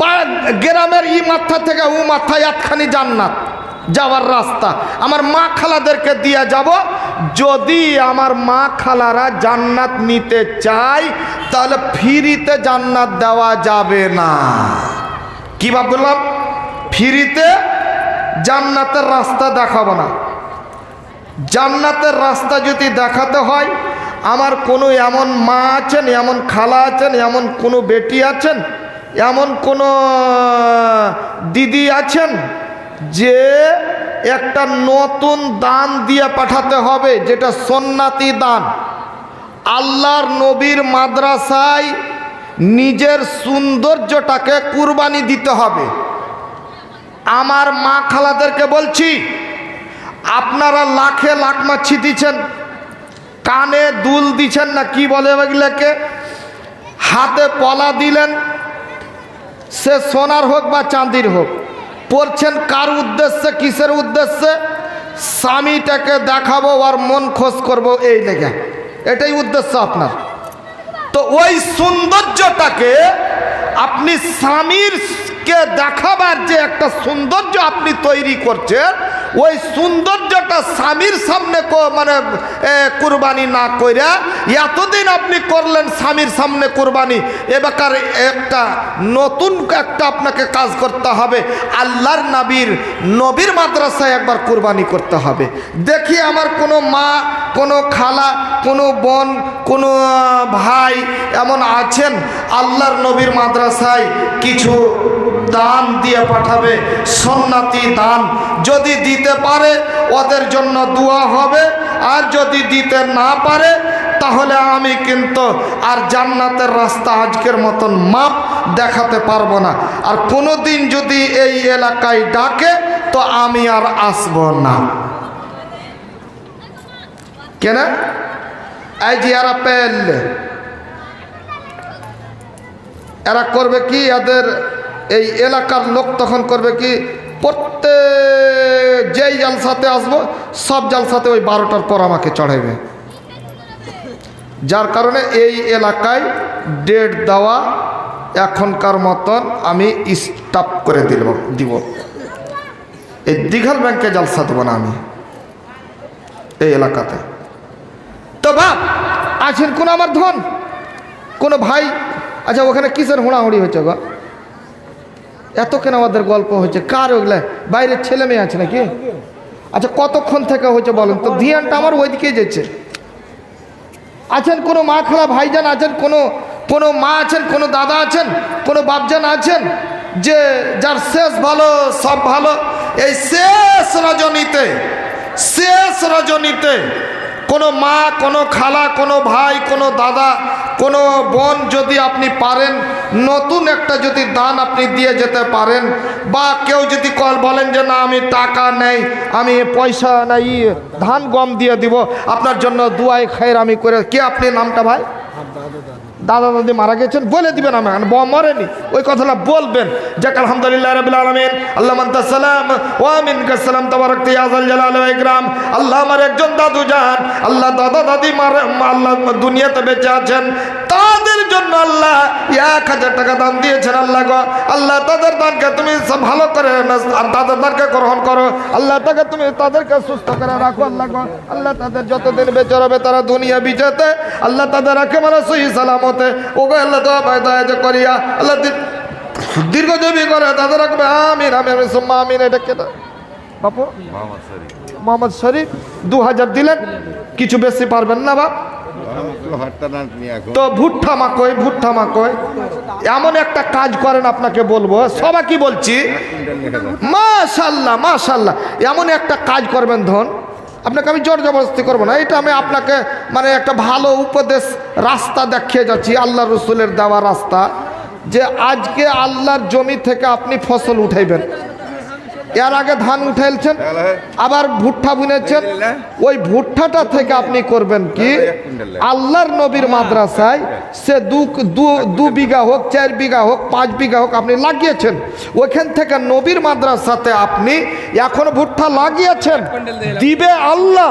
বা গ্রামের ই মাথা থেকে ও মাথায় একখানি জান্নাত যাওয়ার রাস্তা আমার মা খালাদেরকে দিয়ে যাব। যদি আমার মা খালারা জান্নাত নিতে চায় তাহলে ফ্রিতে জান্নাত দেওয়া যাবে না। কি ভাব বললাম? ফ্রিতে জান্নাতের রাস্তা দেখাবো না। জান্নাতের রাস্তা যদি দেখাতে হয়, আমার কোনো এমন মা আছেন, এমন খালা আছেন, এমন কোনো বেটি আছেন, এমন কোনো দিদি আছেন যে একটা নতুন দান দিয়ে পাঠাতে হবে, যেটা সুন্নতি দান। আল্লাহর নবীর মাদ্রাসায় নিজের সৌন্দর্যটাকে কুরবানি দিতে হবে। আমার মা খালাদেরকে বলছি, আপনারা লাখে লাখ মাছি দিচ্ছেন, কানে দুল দিচ্ছেন না কি বলে ওইগুলোকে, হাতে পলা দিলেন, সে সোনার হোক বা চাঁদির হোক, পড়ছেন কার উদ্দেশ্যে, কিসের উদ্দেশ্যে? স্বামীটাকে দেখাবো আর মন খোশ করবো, এই লেগে, এটাই উদ্দেশ্য আপনার। তো ওই সৌন্দর্যটাকে আপনি স্বামীরকে দেখাবার যে একটা সৌন্দর্য আপনি তৈরি করছেন, ওই সৌন্দর্যটা স্বামীর সামনে মানে কুরবানি না কইরা এতদিন আপনি করলেন স্বামীর সামনে কুরবানি, এবার একটা নতুন একটা আপনাকে কাজ করতে হবে, আল্লাহর নবীর মাদ্রাসায় একবার কুরবানি করতে হবে। দেখি আমার কোনো মা, কোনো খালা, কোনো বোন, কোনো ভাই এমন আছেন আল্লাহর নবীর মাদ্রাসায় কিছু দান দিয়ে পাঠাবে, সুন্নতি দান। যদি দিতে পারে ওদের জন্য দোয়া হবে, আর যদি দিতে না পারে তাহলে আমি কিন্তু আর জান্নাতের রাস্তা আজকের মতন মাপ দেখাতে পারবো না। আর কোনো দিন যদি এই এলাকায় ডাকে তো আমি আর আসব না। কেন? এই যে এরা পেলে এরা করবে কি, এদের এই এলাকার লোক তখন করবে কি, প্রত্যেক যেই জালসাতে আসবো সব জালসাতে ওই 12টার পর আমাকে চড়াইবে। যার কারণে এই এলাকায় ডেট দেওয়া এখনকার মতন আমি স্টপ করে দিব। এই দিঘাল ব্যাংকে জালসা দেবো না আমি এই এলাকাতে। তো বাপ আছেন কোন আমার ধন কোনো ভাই? আচ্ছা ওখানে কিসের হুড়াহুড়ি হয়েছে গো? এত কেন আমাদের গল্প হয়েছে? কার ওগুলা? বাইরের ছেলে মেয়ে আছে নাকি? আচ্ছা কতক্ষণ থেকে হয়েছে বলেন তো? ধ্যানটা আমার ওইদিকেই যাচ্ছে। আছেন কোনো মা খালা ভাইজান আছেন, কোনো মা আছেন, কোনো দাদা আছেন, কোনো বাপজান আছেন যে যার শেষ ভালো সব ভালো? এই শেষ রজনীতে কোনো মা, কোনো খালা, কোনো ভাই, কোনো দাদা, কোনো বোন যদি আপনি পারেন নতুন একটা যদি দান আপনি দিয়ে যেতে পারেন, বা কেউ যদি বলেন যে না আমি টাকা নেই, আমি পয়সা নাই, ধান গম দিয়ে দিব, আপনার জন্য দুয়াই খায়ের আমি করে। কে আপনি নামটা ভাই? দাদা দাদি মারা গেছেন বলে দিবেন, আমি মরেনি ওই কথাটা বলবেন। যাক আলহামদুলিল্লাহ রাব্বিল আলামিন, আল্লাহ মান্তা সালাম ওয়া মিনকাস সালাম তাবারাক ইয়া যাল জালাল ওয়া ইকরাম। আল্লাহ আমার একজন দাদু জান, আল্লাহ দাদা দাদি আল্লাহ দুনিয়াতে বেঁচে আছেন, তাদের জন্য আল্লাহ 1000 টাকা দান দিয়েছেন। আল্লাহ গো আল্লাহ তাদের দানকে তুমি সব ভালো করে তাদের দানকে গ্রহণ করো। আল্লাহ তাকে তুমি তাদেরকে সুস্থ করে রাখো। আল্লাহ গো আল্লাহ তাদের যতদিন বেঁচে রবে তারা দুনিয়া বিজেতে আল্লাহ তাদের রাখে মানে সহি সালামতে। ওগো আল্লাহ তো দয়া করিয়া আল্লাহ দীর্ঘজীবী করে তাদের রাখবে। আমিন আমিন সুম্মা আমিন। এটা কে বাপু? মোহাম্মদ শরীফ 2000 দিলেন, কিছু বেশি পারবেন না বাপ? তো ভুট্টা মাকই এমন একটা কাজ করেন, আপনাকে বলবো সবাইকে বলছি, মাশাআল্লাহ এমন একটা কাজ করবেন ধন, আপনাকে আমি জোর জবরদস্তি করবো না, এটা আমি আপনাকে মানে একটা ভালো উপদেশ রাস্তা দেখিয়ে যাচ্ছি, আল্লাহ রসুলের দেওয়া রাস্তা, যে আজকে আল্লাহর জমি থেকে আপনি ফসল উঠাইবেন। এর আগে ধান উঠাইছেন, আবার ভুট্টা বুনেছেন, ওই ভুট্টাটা থেকে আপনি করবেন কি আল্লাহর নবীর মাদ্রাসায় সে 2 বিঘা হোক, 4 বিঘা হোক, 5 বিঘা হোক আপনি লাগিয়েছেন, ওইখান থেকে নবীর মাদ্রাসাতে আপনি এখন ভুট্টা লাগিয়েছেন, দিবে আল্লাহ।